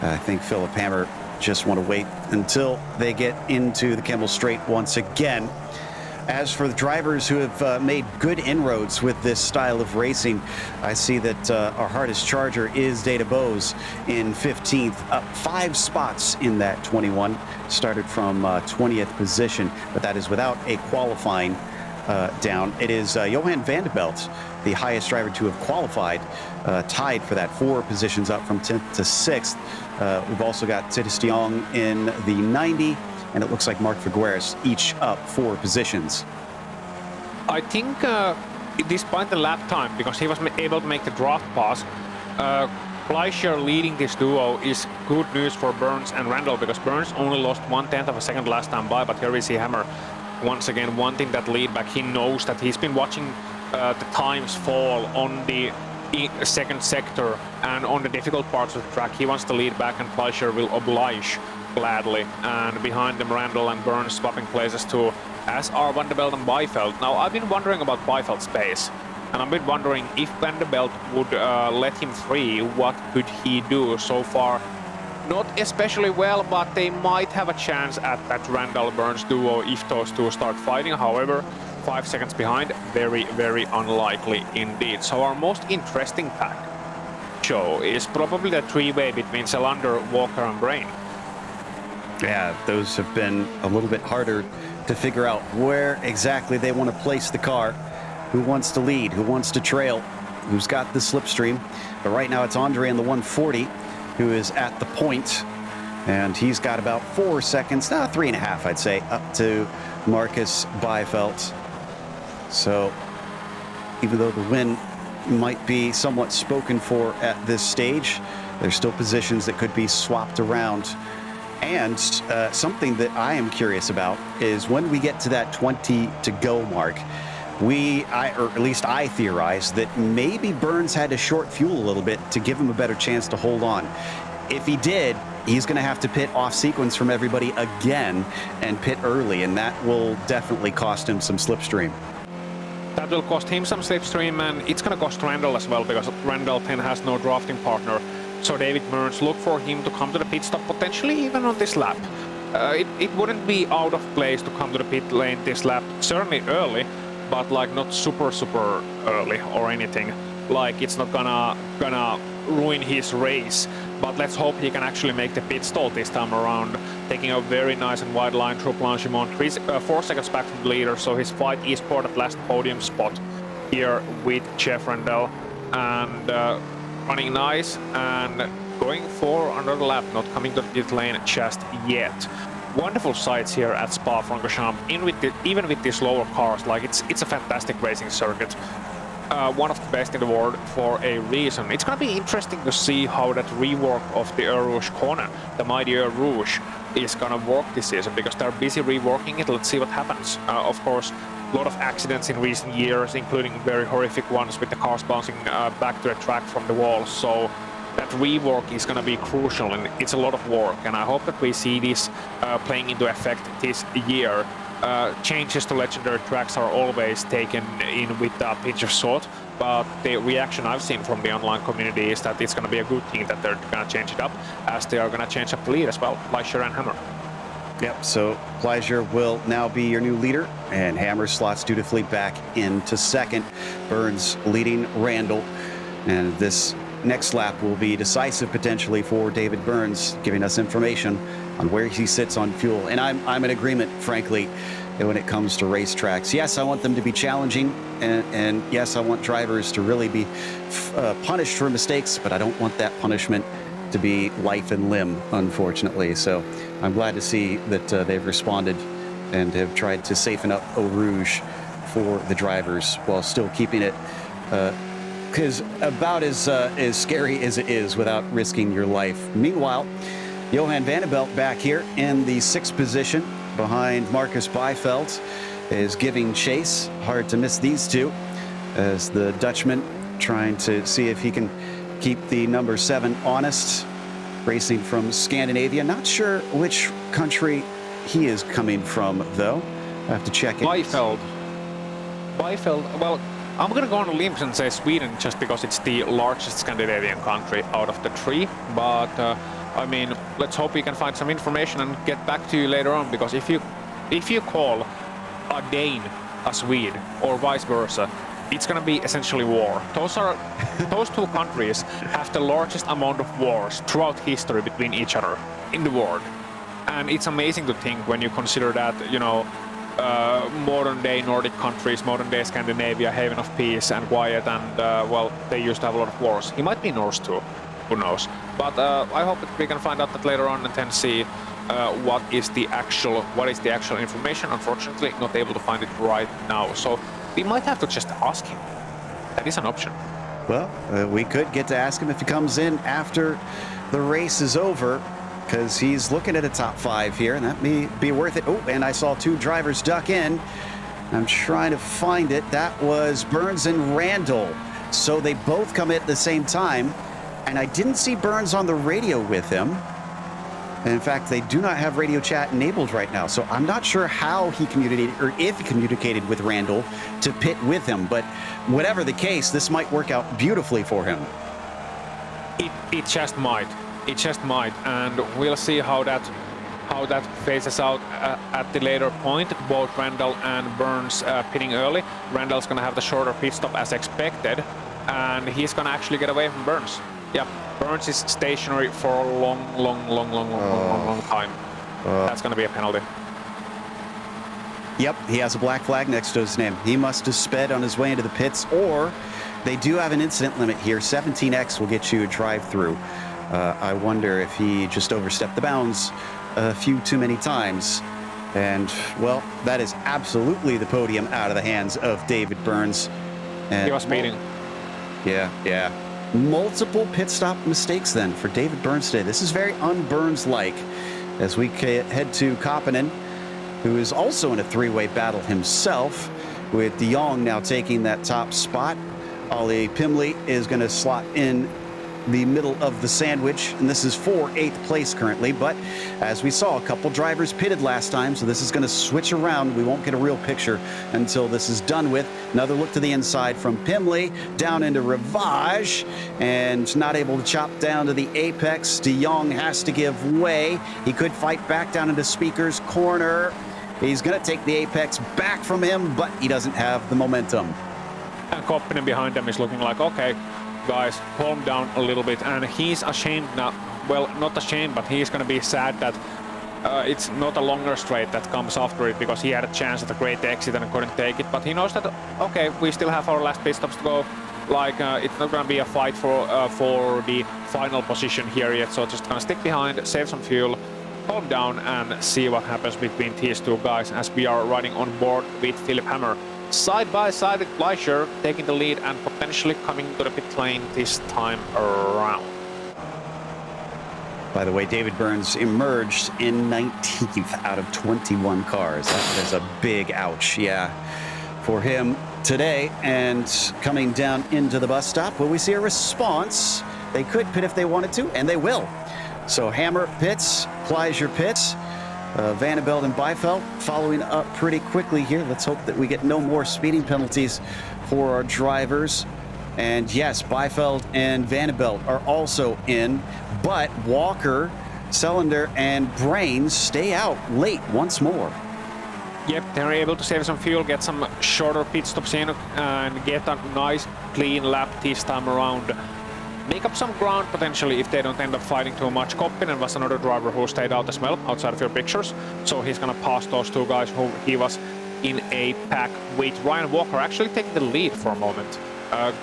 I think Philip Hammer just want to wait until they get into the Kemmel Straight once again. As for the drivers who have made good inroads with this style of racing, I see that our hardest charger is Data Bose in 15th, up 5 spots in that 21. Started from 20th position, but that is without a qualifying down. It is Johan van der Belt, the highest driver to have qualified, tied for that 4 positions up from 10th to 6th. We've also got Titus de Jong in the 90. And it looks like Mark Figueres each up 4 positions. I think despite the lap time, because he was able to make the draft pass, Fleischer leading this duo is good news for Burns and Randall, because Burns only lost 1/10 of a second last time by, but here we see Hammer once again wanting that lead back. He knows that he's been watching the times fall on the second sector and on the difficult parts of the track. He wants to lead back, and Fleischer will oblige gladly. And behind them, Randall and Burns swapping places too, as are Van der Belt and Byfeld. Now, I've been wondering about Byfeld's pace, and I've been wondering if Van der Belt would let him free, what could he do so far? Not especially well, but they might have a chance at that Randall-Burns duo if those two start fighting. However, 5 seconds behind, very, very unlikely indeed. So our most interesting pack show is probably the 3-way between Selander, Walker and Brain. Yeah, those have been a little bit harder to figure out where exactly they want to place the car. Who wants to lead? Who wants to trail? Who's got the slipstream? But right now it's Andre in the 140 who is at the point, and he's got about 4 seconds, 3.5 I'd say, up to Marcus Byfeld. So even though the win might be somewhat spoken for at this stage, there's still positions that could be swapped around. And something that I am curious about is when we get to that 20 to go mark, or at least I theorize that maybe Burns had to short fuel a little bit to give him a better chance to hold on. If he did, he's going to have to pit off sequence from everybody again and pit early, and that will definitely cost him some slipstream. That will cost him some slipstream, and it's going to cost Randall as well, because Randall 10 has no drafting partner. So David Burns, look for him to come to the pit stop, potentially even on this lap. It wouldn't be out of place to come to the pit lane this lap, certainly early, but like not super early or anything. Like it's not gonna ruin his race, but let's hope he can actually make the pit stall this time around, taking a very nice and wide line through Blanchimont, 4 seconds back from the leader, so his fight is for that last podium spot here with Jeff Randall, and running nice and going for another lap, not coming to the pit lane just yet. Wonderful sights here at Spa-Francorchamps, even with these lower cars. Like it's a fantastic racing circuit, one of the best in the world for a reason. It's gonna be interesting to see how that rework of the Eau Rouge corner, the mighty Eau Rouge, is gonna work this season, because they're busy reworking it. Let's see what happens. Of course, a lot of accidents in recent years, including very horrific ones with the cars bouncing back to the track from the walls. So that rework is going to be crucial, and it's a lot of work, and I hope that we see this playing into effect this year. Changes to legendary tracks are always taken in with a pinch of salt, but the reaction I've seen from the online community is that it's going to be a good thing that they're going to change it up, as they are going to change up the lead as well, Fleischer and Hammer. Yep, so Fleischer will now be your new leader, and Hammer slots dutifully back into second. Burns leading Randall, and this next lap will be decisive potentially for David Burns, giving us information on where he sits on fuel. And I'm in agreement, frankly, when it comes to racetracks. Yes, I want them to be challenging, and yes, I want drivers to really be punished for mistakes, but I don't want that punishment to be life and limb, unfortunately. So I'm glad to see that they've responded and have tried to safen up Eau Rouge for the drivers while still keeping it because about as scary as it is without risking your life. Meanwhile, Johan van der Belt back here in the 6th position behind Marcus Bijveld is giving chase. Hard to miss these two as the Dutchman trying to see if he can keep the number 7 honest, racing from Scandinavia. Not sure which country he is coming from, though. I have to check it. Bijveld. Well, I'm gonna go on a limb and say Sweden just because it's the largest Scandinavian country out of the 3. But I mean, let's hope we can find some information and get back to you later on. Because if you call a Dane a Swede or vice versa, it's gonna be essentially war. Those two countries have the largest amount of wars throughout history between each other in the world. And it's amazing to think when you consider that, you know, modern day Nordic countries, modern day Scandinavia, haven of peace and quiet, and well, they used to have a lot of wars. He might be Norse too, who knows. But I hope that we can find out that later on and then see what is the actual information. Unfortunately, not able to find it right now. So we might have to just ask him. That is an option. Well, we could get to ask him if he comes in after the race is over, because he's looking at a top 5 here, and that may be worth it. Oh, and I saw 2 drivers duck in. I'm trying to find it. That was Burns and Randall. So they both come at the same time, and I didn't see Burns on the radio with him. And in fact, they do not have radio chat enabled right now, so I'm not sure how he communicated, or if he communicated with Randall to pit with him. But whatever the case, this might work out beautifully for him. It just might. It just might, and we'll see how that phases out at the later point. Both Randall and Burns pitting early. Randall's gonna have the shorter pit stop as expected, and he's gonna actually get away from Burns. Yep, Burns is stationary for a long time. That's gonna be a penalty. Yep, he has a black flag next to his name. He must have sped on his way into the pits, or they do have an incident limit here. 17x will get you a drive-through. I wonder if he just overstepped the bounds a few too many times. And, well, that is absolutely the podium out of the hands of David Burns. And he was speeding. Yeah. Multiple pit stop mistakes then for David Burns today. This is very un-Burns-like as we head to Koppinen, who is also in a 3-way battle himself, with De Jong now taking that top spot. Ollie Pimley is going to slot in the middle of the sandwich, and this is for 8th place currently. But as we saw, a couple drivers pitted last time, so this is going to switch around. We won't get a real picture until this is done with. Another look to the inside from Pimley, down into Rivage, and not able to chop down to the apex. De Jong has to give way. He could fight back down into Speaker's corner. He's going to take the apex back from him, but he doesn't have the momentum. And Koppinen behind them is looking like, okay, guys, calm down a little bit. And he's ashamed now. Well, not ashamed, but he's going to be sad that it's not a longer straight that comes after it, because he had a chance at a great exit and couldn't take it. But he knows that, okay, we still have our last pit stops to go. Like, it's not going to be a fight for the final position here yet. So just going to stick behind, save some fuel, calm down, and see what happens between these two guys as we are riding on board with Philip Hammer. Side by side with Fleischer, taking the lead and potentially coming to the pit lane this time around. By the way, David Burns emerged in 19th out of 21 cars. That is a big ouch, yeah, for him today. And coming down into the bus stop, will we see a response? They could pit if they wanted to, and they will. So Hammer pits, Fleischer pits. Van der Belt and Bijveld following up pretty quickly here. Let's hope that we get no more speeding penalties for our drivers. And yes, Bijveld and Van der Belt are also in, but Walker, Cylinder, and Brains stay out late once more. Yep, they're able to save some fuel, get some shorter pit stops in, and get a nice clean lap this time around. make up some ground potentially if they don't end up fighting too much. Koppinen was another driver who stayed out as well, outside of your pictures. So he's gonna pass those two guys who he was in a pack with. Ryan Walker actually taking the lead for a moment.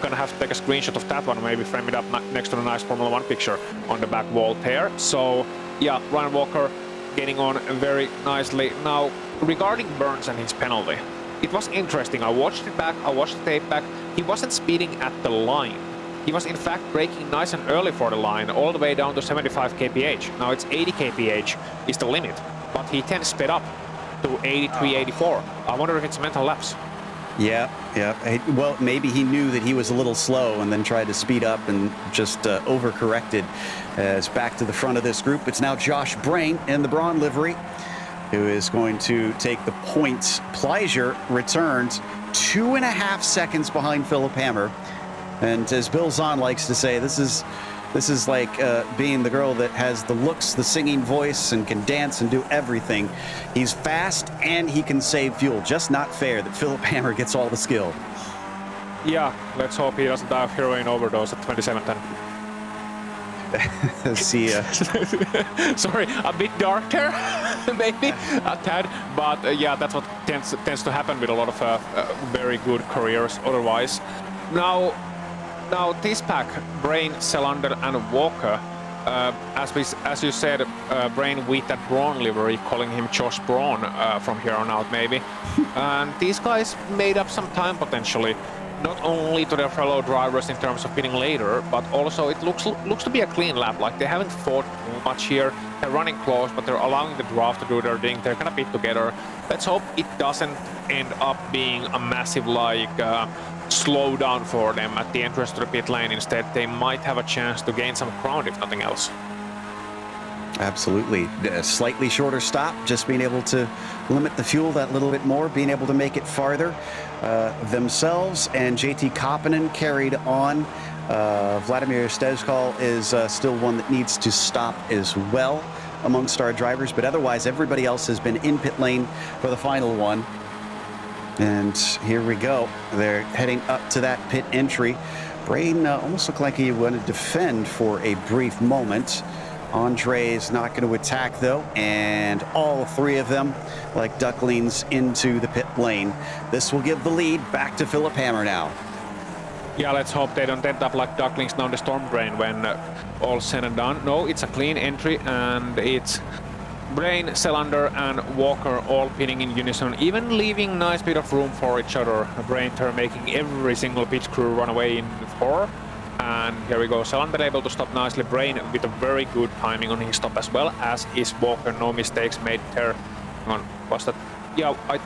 Gonna have to take a screenshot of that one, maybe frame it up next to the nice Formula 1 picture on the back wall there. So yeah, Ryan Walker getting on very nicely. Now, regarding Burns and his penalty, it was interesting. I watched it back, I watched the tape back. He wasn't speeding at the line. He was in fact braking nice and early for the line, all the way down to 75 kph. Now it's 80 kph is the limit, but he then sped up to 83, 84. I wonder if it's mental lapse. Yeah. Well, maybe he knew that he was a little slow and then tried to speed up and just overcorrected. As back to the front of this group, it's now Josh Brain in the Braun livery, who is going to take the points. Pleasure returns 2.5 seconds behind Philip Hammer. And as Bill Zahn likes to say, this is like being the girl that has the looks, the singing voice, and can dance and do everything. He's fast and he can save fuel. Just not fair that Philip Hammer gets all the skill. Yeah, let's hope he doesn't die of heroin overdose at 2710. See ya. Sorry, a bit dark there, maybe a tad, but yeah, that's what tends to happen with a lot of very good careers otherwise. Now this pack, Brain, Selander and Walker, as you said, Brain with that Braun livery, calling him Josh Braun from here on out maybe. And these guys made up some time potentially, not only to their fellow drivers in terms of pitting later, but also it looks to be a clean lap. Like they haven't fought too much here. They're running close, but they're allowing the draft to do their thing. They're gonna pit together. Let's hope it doesn't end up being a massive slow down for them at the entrance to the pit lane. Instead, they might have a chance to gain some ground, if nothing else. Absolutely. A slightly shorter stop, just being able to limit the fuel that little bit more, being able to make it farther. Themselves and JT Koppinen carried on. Vladimir Stezkal is still one that needs to stop as well amongst our drivers, but otherwise everybody else has been in pit lane for the final one. And here we go. They're heading up to that pit entry. Brain almost looked like he wanted to defend for a brief moment. Andre's not going to attack though, and all three of them, like ducklings, into the pit lane. This will give the lead back to Philip Hammer now. Yeah, let's hope they don't end up like ducklings down the storm drain when all's said and done. No, it's a clean entry, and it's Brain, Selander and Walker all pitting in unison, even leaving nice bit of room for each other. Brain making every single pit crew run away in 4. And here we go, Selander able to stop nicely. Brain with a very good timing on his stop as well, as is Walker. No mistakes made there. Hang on, was that? Yeah, I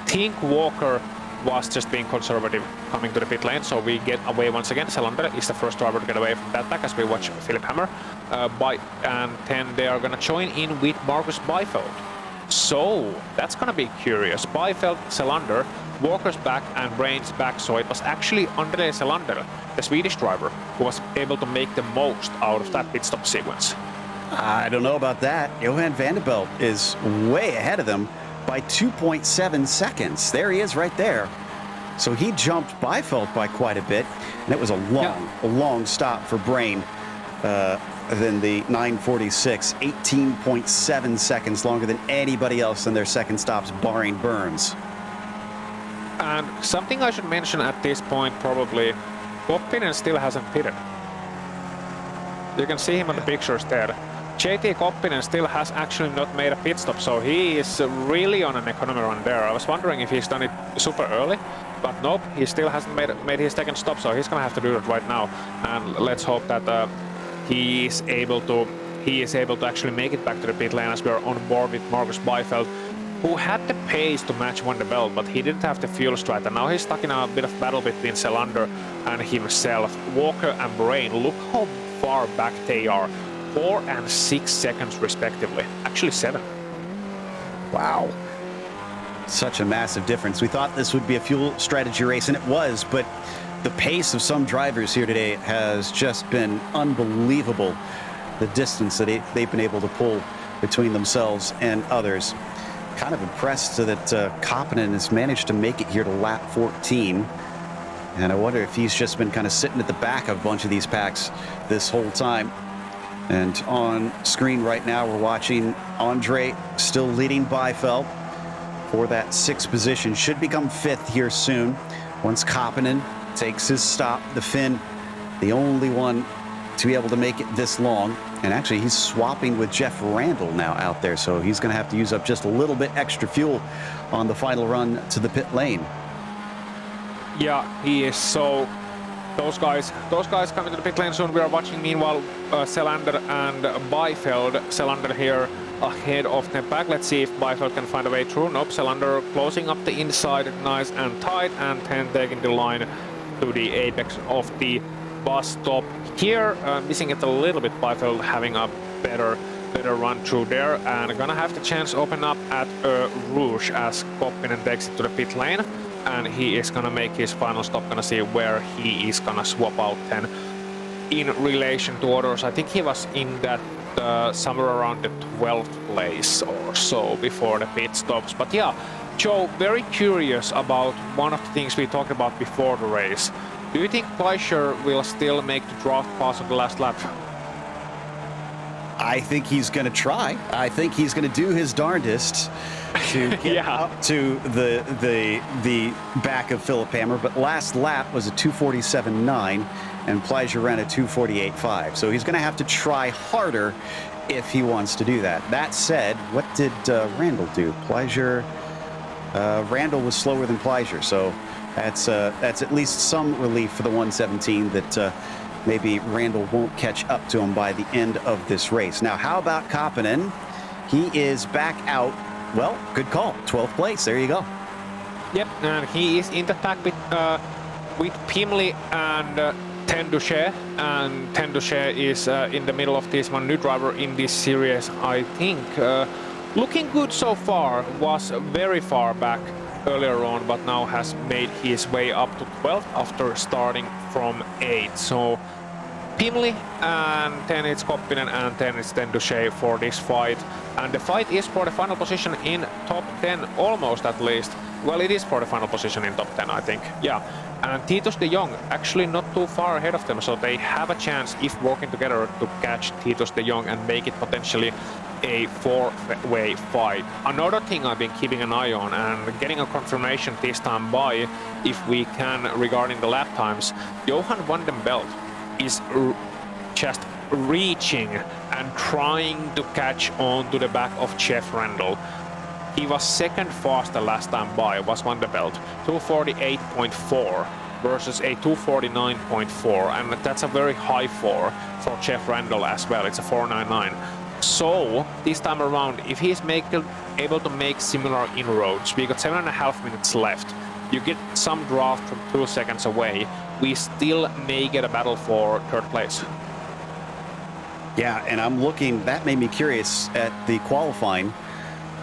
think Walker was just being conservative coming to the pit lane, so we get away once again. Selander is the first driver to get away from that pack as we watch Philip Hammer. And then they are gonna join in with Marcus Byfeld. So that's gonna be curious. Byfeld, Selander, Walker's back and Brain's back, so it was actually Andre Selander, the Swedish driver, who was able to make the most out of that pit stop sequence. I don't know about that. Johan Vanderbilt is way ahead of them by 2.7 seconds. There he is right there. So he jumped Byfeld by quite a bit, and it was a long stop for Brain. Than the 946, 18.7 seconds longer than anybody else in their second stops, barring Burns. And something I should mention at this point, probably, Koppinen still hasn't pitted. You can see him on the pictures there. JT Koppinen still has actually not made a pit stop, so he is really on an economy run there. I was wondering if he's done it super early, but nope, he still hasn't made his second stop, so he's gonna have to do it right now. And let's hope that he is able to actually make it back to the pit lane, as we are on board with Marcus Byfeld, who had the pace to match Van der Belt, but he didn't have the fuel strat, and now he's stuck in a bit of battle between Selander and himself. Walker and Brain, look how far back they are. 4 and 6 seconds respectively. Actually 7. Wow. Such a massive difference. We thought this would be a fuel strategy race, and it was, but the pace of some drivers here today has just been unbelievable. The distance that they've been able to pull between themselves and others. Kind of impressed that Koppinen has managed to make it here to lap 14. And I wonder if he's just been kind of sitting at the back of a bunch of these packs this whole time. And on screen right now, we're watching Andre still leading Byfeld for that 6th position. Should become 5th here soon. Once Koppinen takes his stop, the Finn, the only one to be able to make it this long. And actually, he's swapping with Jeff Randall now out there. So he's going to have to use up just a little bit extra fuel on the final run to the pit lane. Yeah, he is. So those guys coming to the pit lane soon. We are watching meanwhile Selander and Byfeld. Selander here ahead of them back. Let's see if Byfeld can find a way through. Nope, Selander closing up the inside nice and tight, and then taking the line to the apex of the bus stop here. Missing it a little bit. Byfeld having a better run through there, and gonna have the chance open up at Rouge as Koppinen takes it to the pit lane. And he is gonna make his final stop, gonna see where he is gonna swap out then in relation to others. I think he was in that somewhere around the 12th place or so before the pit stops. But yeah, Joe, very curious about one of the things we talked about before the race. Do you think Fleischer will still make the draft pass on the last lap? I think he's going to try. I think he's going to do his darndest to get up to the back of Philip Hammer. But last lap was a 2:47.9, and Fleischer ran a 2:48.5. So he's going to have to try harder if he wants to do that. That said, what did Randall do? Randall was slower than Fleischer, so that's at least some relief for the 117 that maybe Randall won't catch up to him by the end of this race. Now, how about Koppinen? He is back out. Well, good call. 12th place. There you go. Yep, and he is in the pack with Pimley and Ten Duché. And Ten Duché is in the middle of this one. New driver in this series, I think. Looking good so far. Was very far back earlier on, but now has made his way up to 12th after starting from 8th. So Pimley, and then it's Koppinen, and then it's Ten Duché for this fight. And the fight is for the final position in top 10, almost at least. Well, it is for the final position in top 10, I think. Yeah. And Titus de Jong actually not too far ahead of them, so they have a chance, if working together, to catch Titus de Jong and make it potentially a 4-way fight. Another thing I've been keeping an eye on and getting a confirmation this time by, if we can, regarding the lap times, Johan van den Belt is just reaching and trying to catch on to the back of Jeff Randall. He was second faster last time by, was Van der Belt, 248.4 versus a 249.4, and that's a very high for Jeff Randall as well. It's a 499. So this time around, if he's able to make similar inroads, we got 7.5 minutes left. You get some draft from 2 seconds away. We still may get a battle for 3rd place. Yeah, and I'm looking, that made me curious at the qualifying.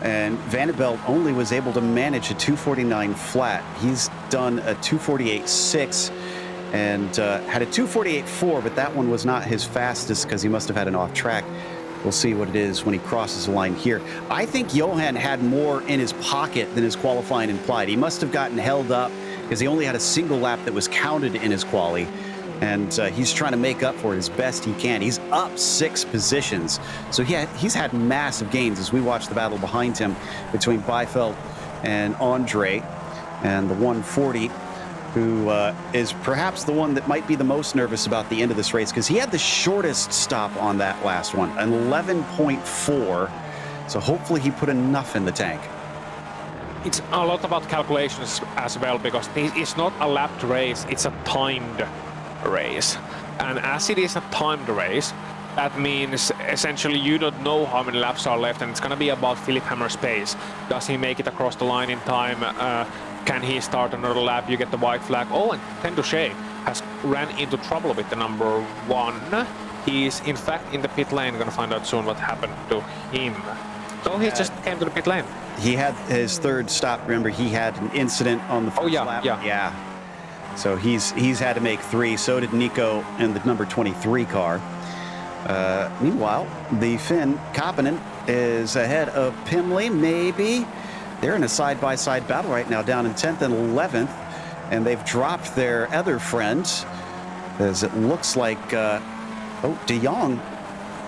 And Van der Belt only was able to manage a 249 flat. He's done a 248.6 and had a 248.4, but that one was not his fastest because he must have had an off track. We'll see what it is when he crosses the line here. I think Johan had more in his pocket than his qualifying implied. He must have gotten held up because he only had a single lap that was counted in his quali. And he's trying to make up for it as best he can. He's up 6 positions. So he's had massive gains as we watch the battle behind him between Byfeld and Andre. And the 140, who is perhaps the one that might be the most nervous about the end of this race, because he had the shortest stop on that last one, an 11.4. So hopefully he put enough in the tank. It's a lot about calculations as well, because it's not a lapped race, it's a timed race. And as it is a timed race, that means essentially you don't know how many laps are left, and it's going to be about Philip Hammer's pace. Does he make it across the line in time? Can he start another lap? You get the white flag. Oh, and Ten Duché has ran into trouble with the number 1. He's in fact in the pit lane. Going to find out soon what happened to him. So he just came to the pit lane. He had his 3rd stop. Remember, he had an incident on the first lap. Yeah. So he's had to make 3. So did Nico in the number 23 car. Meanwhile, the Finn, Koppinen, is ahead of Pimley, maybe. They're in a side-by-side battle right now, down in 10th and 11th. and they've dropped their other friend, as it looks like, De Jong.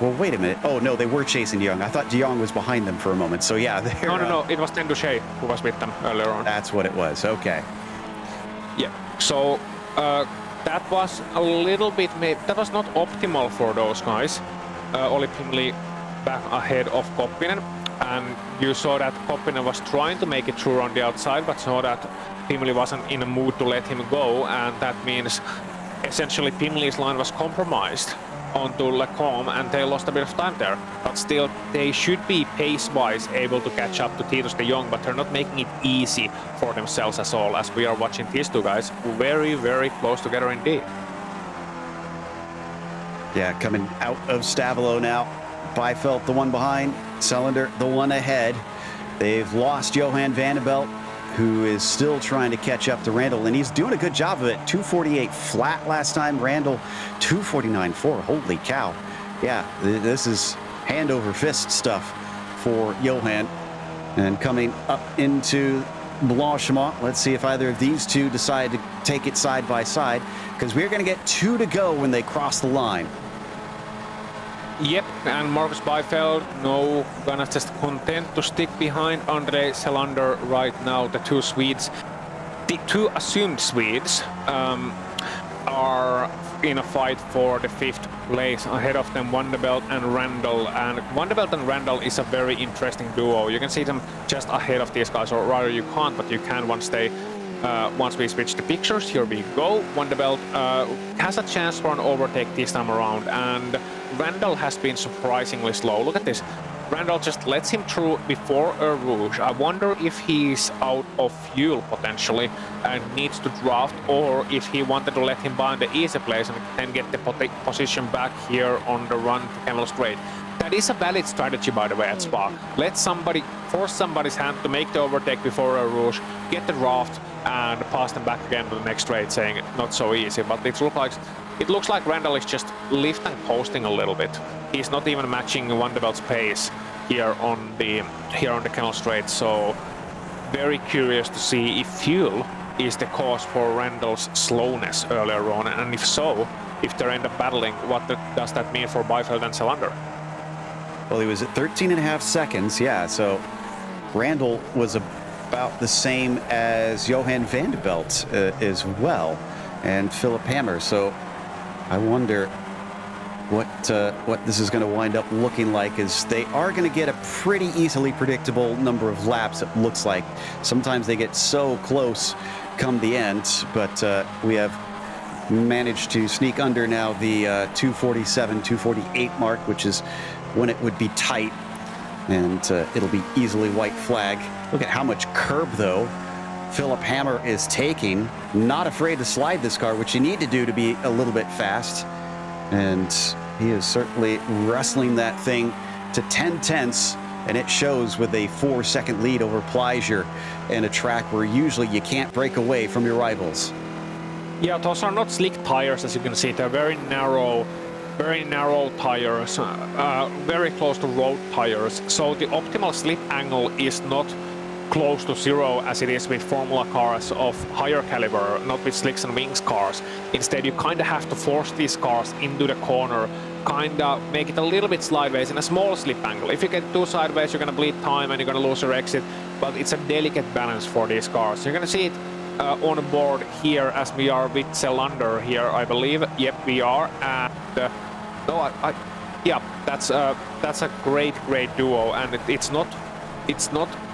Well, wait a minute. Oh, no, they were chasing De Jong. I thought De Jong was behind them for a moment. So, yeah. No. It was Tenduche who was with them earlier on. That's what it was. Okay. Yeah. So, that was a little bit... That was not optimal for those guys. Oli Pimli back ahead of Koppinen. And you saw that Koppinen was trying to make it through on the outside, but saw that Pimli wasn't in a mood to let him go. And that means essentially Pimli's line was compromised onto Lecombe, and they lost a bit of time there. But still, they should be pace-wise able to catch up to Titus de Jong, but they're not making it easy for themselves as all, as we are watching these two guys very, very close together indeed. Yeah, coming out of Stavolo now. Bijveld, the one behind. Selander, the one ahead. They've lost Johan Vanderbilt, who is still trying to catch up to Randall, and he's doing a good job of it. 248 flat last time. Randall, 249.4. Holy cow. Yeah, this is hand over fist stuff for Johan. And coming up into Blanchimont, let's see if either of these two decide to take it side by side, because we're going to get 2 to go when they cross the line. Yep, and Marcus Bijveld, no, gonna just content to stick behind Andre Selander right now. The two Swedes, the two assumed Swedes, are in a fight for the 5th place. Ahead of them, Vanderbilt and Randall. And Vanderbilt and Randall is a very interesting duo. You can see them just ahead of these guys, or rather you can't, but you can once they once we switch the pictures. Here we go. Vanderbilt has a chance for an overtake this time around, and Randall has been surprisingly slow. Look at this. Randall just lets him through before a Rouge. I wonder if he's out of fuel potentially and needs to draft, or if he wanted to let him buy in the easy place and then get the position back here on the run to Kemmel Straight. That is a valid strategy, by the way, at Spa. Let somebody, force somebody's hand to make the overtake before a Rouge, get the draft, and pass them back again to the next straight, saying not so easy. But it looks like Randall is just lift and coasting a little bit. He's not even matching Vanderbilt's pace here on the Kemmel Straight. So very curious to see if fuel is the cause for Randall's slowness earlier on, and if so, if they end up battling, what does that mean for Bijveld and Selander? Well, he was at 13.5 seconds, yeah, so Randall was about the same as Johan Vanderbilt as well, and Philip Hammer, so I wonder what this is going to wind up looking like, as they are going to get a pretty easily predictable number of laps, it looks like. Sometimes they get so close come the end, but we have managed to sneak under now the 247, 248 mark, which is when it would be tight, and it'll be easily white flag. Look at how much curb, though, Philip Hammer is taking. Not afraid to slide this car, which you need to do to be a little bit fast. And he is certainly wrestling that thing to 10/10ths, and it shows with a 4-second lead over Pleasure in a track where usually you can't break away from your rivals. Yeah, those are not slick tires, as you can see. They're very narrow tires, very close to road tires. So the optimal slip angle is not close to zero as it is with Formula cars of higher caliber, not with slicks and wings cars. Instead, you kind of have to force these cars into the corner, kind of make it a little bit sideways in a small slip angle. If you get too sideways, you're going to bleed time and you're going to lose your exit, but it's a delicate balance for these cars. You're going to see it on board here as we are with Selander here, I believe. Yep, we are. And yeah, that's a great duo, and it's not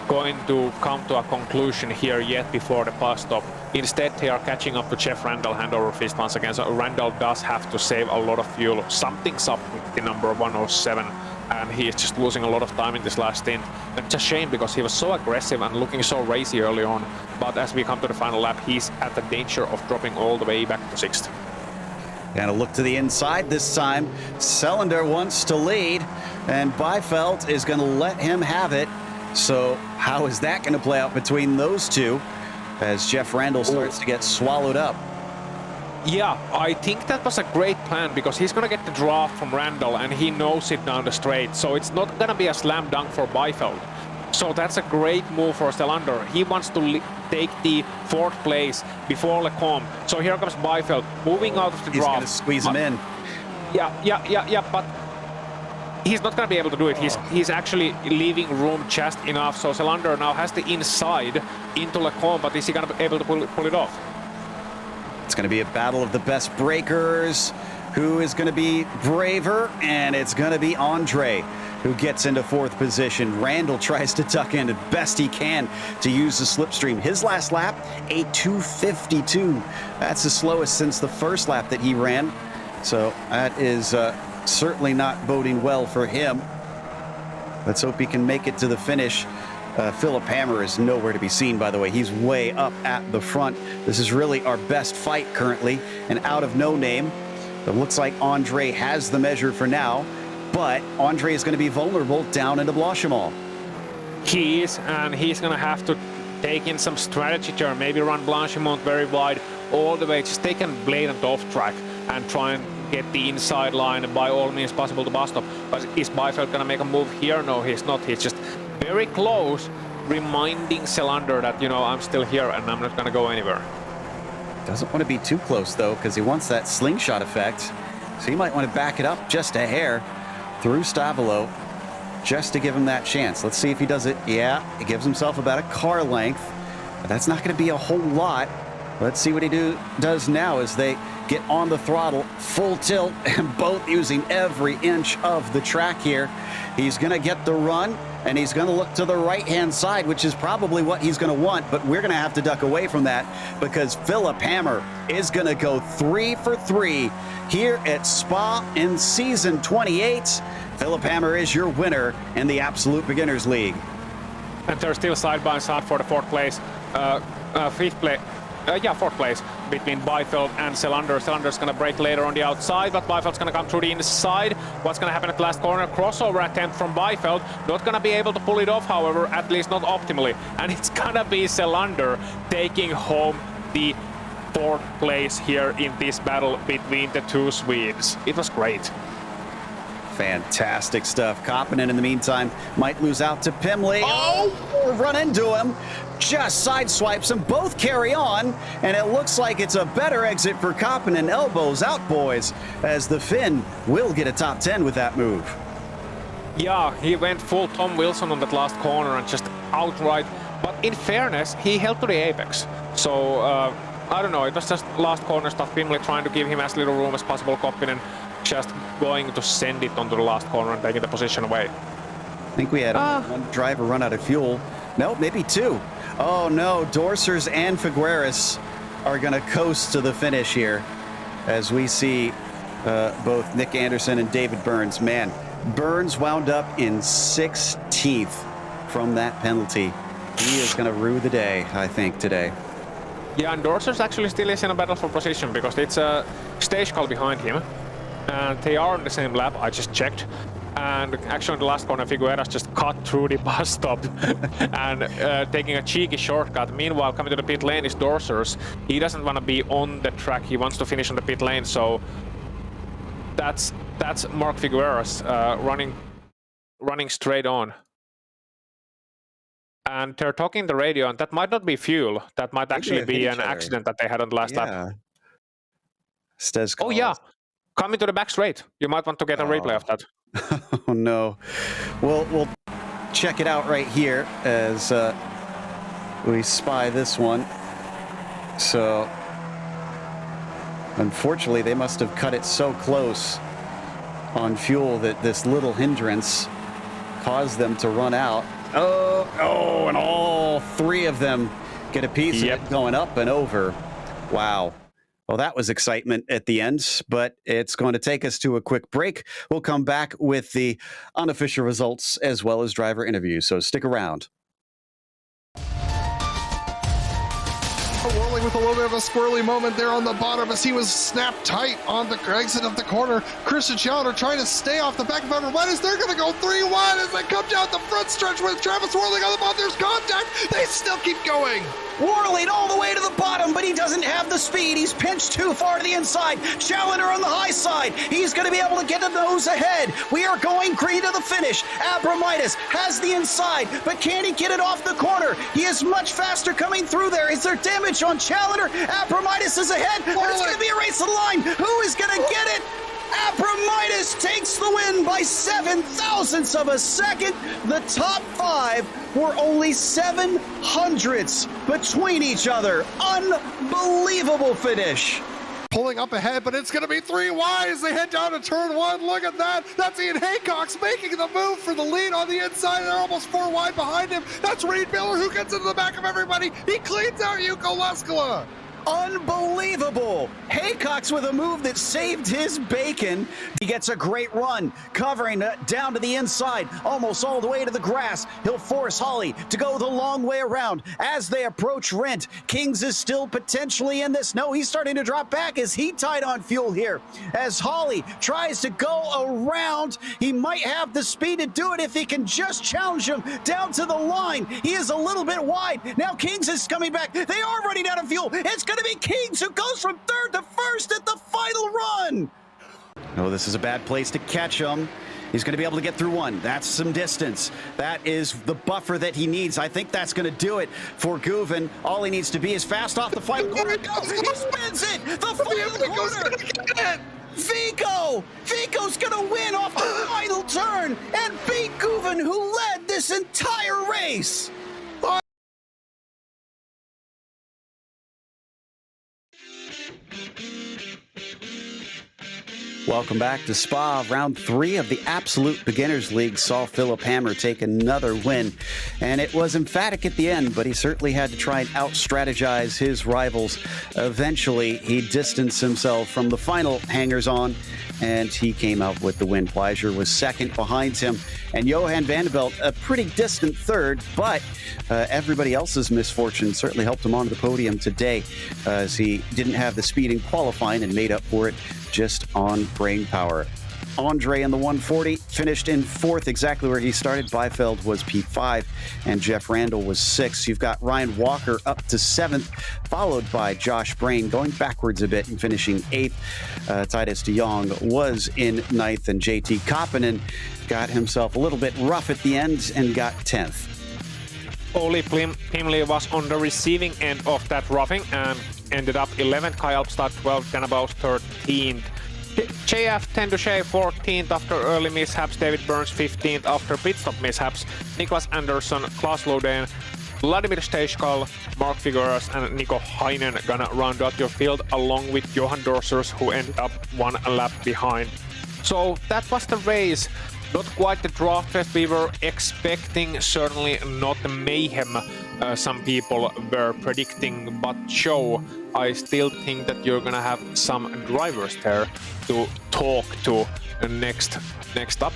going to come to a conclusion here yet before the bus stop. Instead, they are catching up to Jeff Randall hand over fist once again. So Randall does have to save a lot of fuel. Something's up with the number 107, and he is just losing a lot of time in this last stint. It's a shame because he was so aggressive and looking so racy early on. But as we come to the final lap, he's at the danger of dropping all the way back to 6th. And a look to the inside this time. Selander wants to lead, and Bijveld is going to let him have it. So how is that going to play out between those two as Jeff Randall starts to get swallowed up? Yeah, I think that was a great plan because he's going to get the draft from Randall and he knows it down the straight. So it's not going to be a slam dunk for Bijveld. So that's a great move for Selander. He wants to take the 4th place before Lecombe. So here comes Byfeld, moving out of the He's draft. going to squeeze him in. Yeah, but he's not going to be able to do it. He's actually leaving room just enough. So Selander now has the inside into Lecombe, but is he going to be able to pull it off? It's going to be a battle of the best breakers. Who is going to be braver? And it's going to be Andre who gets into 4th position. Randall tries to tuck in as best he can to use the slipstream. His last lap, a 2:52. That's the slowest since the first lap that he ran. So that is certainly not boding well for him. Let's hope he can make it to the finish. Philip Hammer is nowhere to be seen, by the way. He's way up at the front. This is really our best fight currently. And out of No Name, it looks like Andre has the measure for now. But Andre is going to be vulnerable down into Blanchimont. He is, and he's going to have to take in some strategy here. Maybe run Blanchimont very wide all the way. Just take a blatant off track and try and get the inside line by all means possible to bus stop. But is Byfeld going to make a move here? No, he's not. He's just very close, reminding Selander that, you know, I'm still here and I'm not going to go anywhere. Doesn't want to be too close, though, because he wants that slingshot effect. So he might want to back it up just a hair through Stavolo just to give him that chance. Let's see if he does it. Yeah, he gives himself about a car length. But that's not going to be a whole lot. Let's see what he does now as they get on the throttle, full tilt, and both using every inch of the track here. He's going to get the run, and he's going to look to the right-hand side, which is probably what he's going to want, but we're going to have to duck away from that because Philip Hammer is going to go 3 for 3 here at Spa in Season 28. Philip Hammer is your winner in the Absolute Beginners League. And they're still side by side for the 4th place. 4th place between Byfeld and Selander. Selander's going to break later on the outside, but Byfeld's going to come through the inside. What's going to happen at the last corner? Crossover attempt from Byfeld. Not going to be able to pull it off, however, at least not optimally. And it's going to be Selander taking home the 4th place here in this battle between the two Swedes. It was great. Fantastic stuff. Koppinen, in the meantime, might lose out to Pimley. Oh, run into him. Just sideswipes them. Both carry on, and it looks like it's a better exit for Koppinen. Elbows out, boys, as the Finn will get a top 10 with that move. Yeah, he went full Tom Wilson on that last corner and just outright. But in fairness, he held to the apex. So, I don't know, it was just last corner stuff. Pimley trying to give him as little room as possible. Koppinen just going to send it onto the last corner and taking the position away. I think we had one driver run out of fuel. No, maybe 2. Oh no, Dorsers and Figueres are going to coast to the finish here as we see both Nick Anderson and David Burns. Man, Burns wound up in 16th from that penalty. He is going to rue the day, I think, today. Yeah, and Dorsers actually still is in a battle for position because it's a stage call behind him. And they are on the same lap, I just checked. And actually in the last corner, Figueras just cut through the bus stop and taking a cheeky shortcut. Meanwhile, coming to the pit lane is Dorsers. He doesn't want to be on the track, he wants to finish on the pit lane, so that's Mark Figueras running straight on. And they're talking the radio, and that might not be fuel. That might actually be an accident that they had on the last lap. Oh, yeah. Coming to the back straight. You might want to get a replay of that. Oh, no. We'll check it out right here as we spy this one. So, unfortunately, they must have cut it so close on fuel that this little hindrance caused them to run out. Oh, and all 3 of them get a piece of it going up and over. Wow. Well, that was excitement at the end, but it's going to take us to a quick break. We'll come back with the unofficial results as well as driver interviews, so stick around. Whirling with a little bit of a squirrely moment there on the bottom as he was snapped tight on the exit of the corner. Christian Challenger trying to stay off the back of everyone. They're going to go 3-1 as they come down the front stretch with Travis whirling on the bottom. There's contact. They still keep going. whirling all the way to the bottom, but he doesn't have the speed. He's pinched too far to the inside. Challenger on the high side. He's going to be able to get the nose ahead. We are going green to the finish. Abramitis has the inside, but can he get it off the corner? He is much faster coming through there. Is there damage on Challenger? Abramitis is ahead, but it's going to be a race to the line. Who is going to get it? Abramitis takes the win by 7 thousandths of a second. The top 5 were only 700ths between each other. Unbelievable finish. Pulling up ahead, but it's going to be 3 wide as they head down to turn 1. Look at that. That's Ian Haycox making the move for the lead on the inside. They're almost 4 wide behind him. That's Reed Miller who gets into the back of everybody. He cleans out Yuko Leskala. Unbelievable! Haycox with a move that saved his bacon. He gets a great run, covering down to the inside, almost all the way to the grass. He'll force Holly to go the long way around. As they approach Rent, Kings is still potentially in this. No, he's starting to drop back as he tied on fuel here. As Holly tries to go around, he might have the speed to do it if he can just challenge him down to the line. He is a little bit wide. Now Kings is coming back. They are running out of fuel. It's going to be Kings who goes from 3rd to 1st at the final run. Oh, this is a bad place to catch him. He's going to be able to get through one. That's some distance. That is the buffer that he needs. I think that's going to do it for Guven. All he needs to be is fast off the final corner. He spins it. The final corner. Vico's going to win off the final turn and beat Guven, who led this entire race. Welcome back to Spa. Round 3 of the Absolute Beginners League saw Philip Hammer take another win. And it was emphatic at the end, but he certainly had to try and out-strategize his rivals. Eventually, he distanced himself from the final hangers-on, and he came out with the win. Pleasure was second behind him, and Johan Vanderbilt a pretty distant third, but everybody else's misfortune certainly helped him onto the podium today, as he didn't have the speed in qualifying and made up for it just on brain power. Andre in the 140 finished in 4th, exactly where he started. Beifeld was P5 and Jeff Randall was 6th. You've got Ryan Walker up to 7th, followed by Josh Brain going backwards a bit and finishing 8th. Titus de Jong was in 9th, and JT Koppinen got himself a little bit rough at the end and got 10th. Oli Pimley was on the receiving end of that roughing and ended up 11th, Kai Alpstad 12th, Ganabos 13th. JF Tendushay 14th after early mishaps, David Burns 15th after pit stop mishaps, Niklas Andersson, Klaus Lodén, Vladimir Steichkal, Mark Figueras and Nico Heinen gonna round out your field along with Johan Dorsers, who ended up 1 lap behind. So that was the race. Not quite the draft that we were expecting, certainly not the mayhem some people were predicting, but Joe, I still think that you're gonna have some drivers there to talk to next up.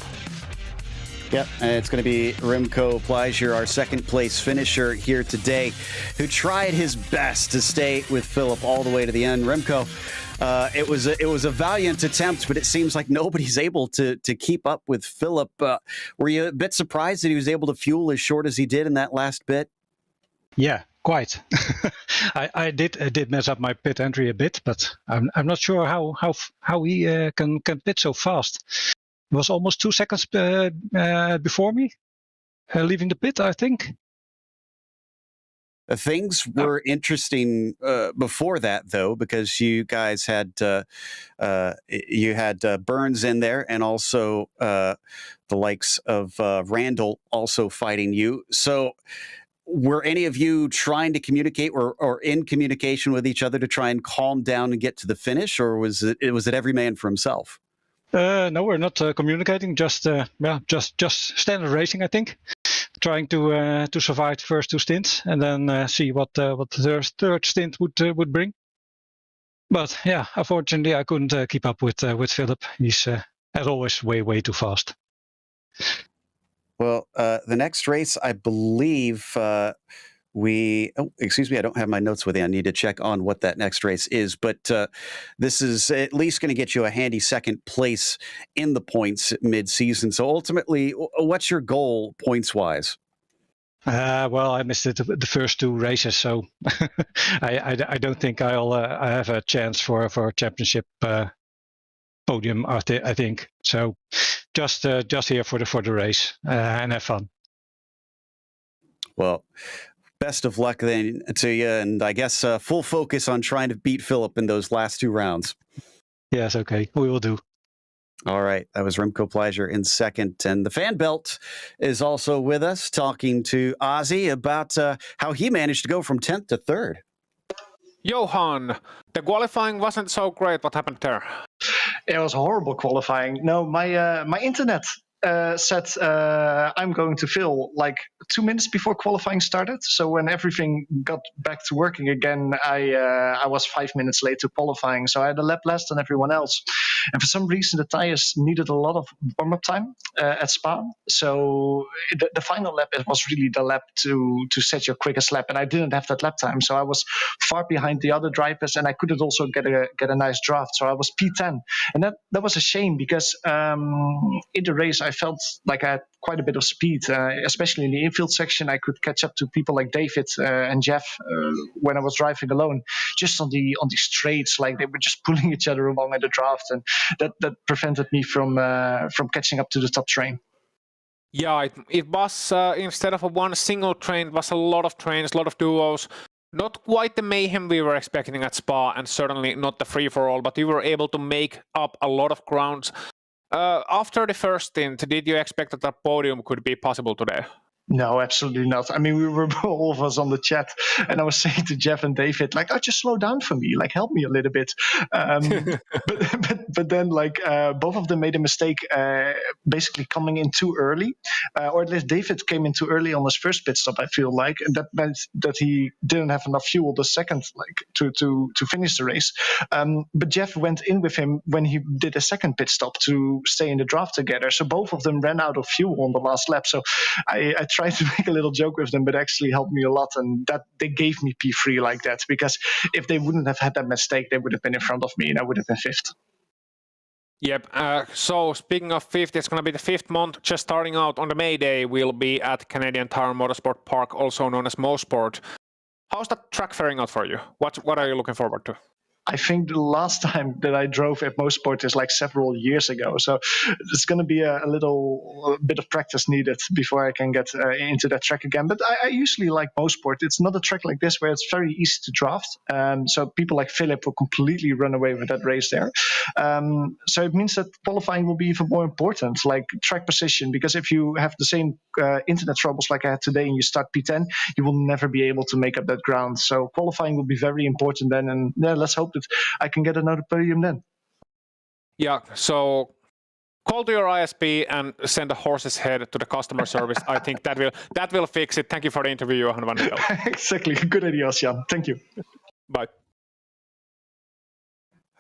Yep, and it's going to be Remco Pleasure, our second place finisher here today, who tried his best to stay with Philip all the way to the end. Remco, it was a valiant attempt, but it seems like nobody's able to keep up with Philip. Were you a bit surprised that he was able to fuel as short as he did in that last bit? Yeah, quite. I did mess up my pit entry a bit, but I'm not sure how he can pit so fast. It was almost 2 seconds before me leaving the pit, I think. Things were interesting before that, though, because you guys had Burns in there, and also the likes of Randall also fighting you. So, were any of you trying to communicate or in communication with each other to try and calm down and get to the finish, or was it every man for himself? No, we're not communicating. Just standard racing, I think. Trying to survive the first 2 stints and then see what the third stint would bring. But yeah, unfortunately, I couldn't keep up with Philip. He's as always way too fast. Well, the next race, I believe excuse me, I don't have my notes with me. I need to check on what that next race is, but this is at least going to get you a handy second place in the points mid-season. So ultimately, what's your goal points-wise? Well, I missed the first 2 races, so I don't think I have a chance for a championship podium. I think so. Just here for the race and have fun. Well, best of luck then to you, and I guess full focus on trying to beat Philip in those last 2 rounds. Yes, okay, we will do. All right, that was Remco Pleasure in second, and the fan belt is also with us, talking to Ozzy about how he managed to go from 10th to 3rd. Johan, the qualifying wasn't so great. What happened there? It was horrible qualifying. No, my internet said I'm going to fail like 2 minutes before qualifying started. So when everything got back to working again, I was 5 minutes late to qualifying. So I had a lap less than everyone else. And for some reason, the tires needed a lot of warm-up time at Spa. So the final lap was really the lap to set your quickest lap. And I didn't have that lap time. So I was far behind the other drivers, and I couldn't also get a nice draft. So I was P10. And that was a shame because in the race, I felt like I had quite a bit of speed, especially in the infield section. I could catch up to people like David and Jeff when I was driving alone, just on the straights. Like they were just pulling each other along at the draft, and that prevented me from catching up to the top train. Yeah, it was instead of one single train, it was a lot of trains, a lot of duos. Not quite the mayhem we were expecting at Spa, and certainly not the free-for-all, but we were able to make up a lot of grounds. After the first stint, did you expect that the podium could be possible today? No, absolutely not. I mean, we were all of us on the chat, and I was saying to Jeff and David, like, "Oh, just slow down for me, like, help me a little bit." But then, like, both of them made a mistake, basically coming in too early, or at least David came in too early on his first pit stop. I feel like, and that meant that he didn't have enough fuel the second, like, to finish the race. But Jeff went in with him when he did a second pit stop to stay in the draft together. So both of them ran out of fuel on the last lap. So I tried to make a little joke with them, but actually helped me a lot, and that they gave me P3 like that, because if they wouldn't have had that mistake, they would have been in front of me and I would have been 5th. Yep, so speaking of 5th, it's going to be the 5th month, just starting out on the May Day. We'll be at Canadian Tire Motorsport Park, also known as MoSport. How's that track faring out for you? What are you looking forward to? I think the last time that I drove at MoSport is like several years ago. So it's going to be a little bit of practice needed before I can get into that track again. But I usually like MoSport. It's not a track like this where it's very easy to draft. So people like Philip will completely run away with that race there. So it means that qualifying will be even more important, like track position, because if you have the same internet troubles like I had today and you start P10, you will never be able to make up that ground. So qualifying will be very important then. And yeah, let's hope that I can get another podium then. Yeah, so call to your ISP and send a horse's head to the customer service. I think that will fix it. Thank you for the interview, Johan van der Velde. Exactly. Good idea, Jan. Thank you. Bye.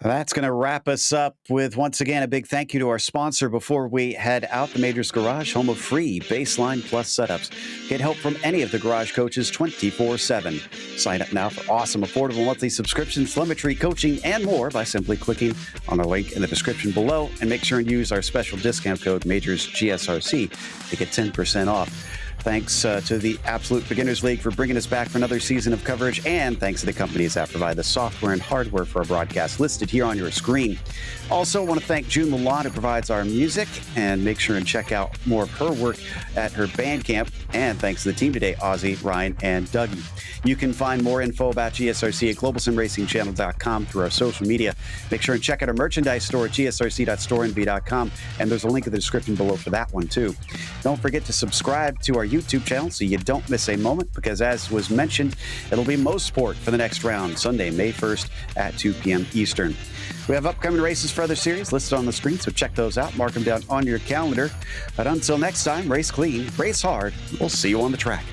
That's going to wrap us up with, once again, a big thank you to our sponsor before we head out. The Majors Garage, home of free Baseline Plus setups. Get help from any of the garage coaches 24/7. Sign up now for awesome, affordable monthly subscriptions, telemetry, coaching, and more by simply clicking on the link in the description below. And make sure and use our special discount code MajorsGSRC to get 10% off. Thanks to the Absolute Beginners League for bringing us back for another season of coverage, and thanks to the companies that provide the software and hardware for our broadcast listed here on your screen. Also, want to thank June Milan, who provides our music, and make sure and check out more of her work at her Bandcamp. And thanks to the team today, Ozzy, Ryan, and Dougie. You can find more info about GSRC at globalsimracingchannel.com through our social media. Make sure and check out our merchandise store at gsrc.storenvy.com, and there's a link in the description below for that one too. Don't forget to subscribe to our YouTube channel so you don't miss a moment, because as was mentioned, it'll be MoSport for the next round, Sunday, May 1st at 2 p.m. Eastern. We have upcoming races for other series listed on the screen, so check those out, mark them down on your calendar. But until next time, race clean, race hard. We'll see you on the track.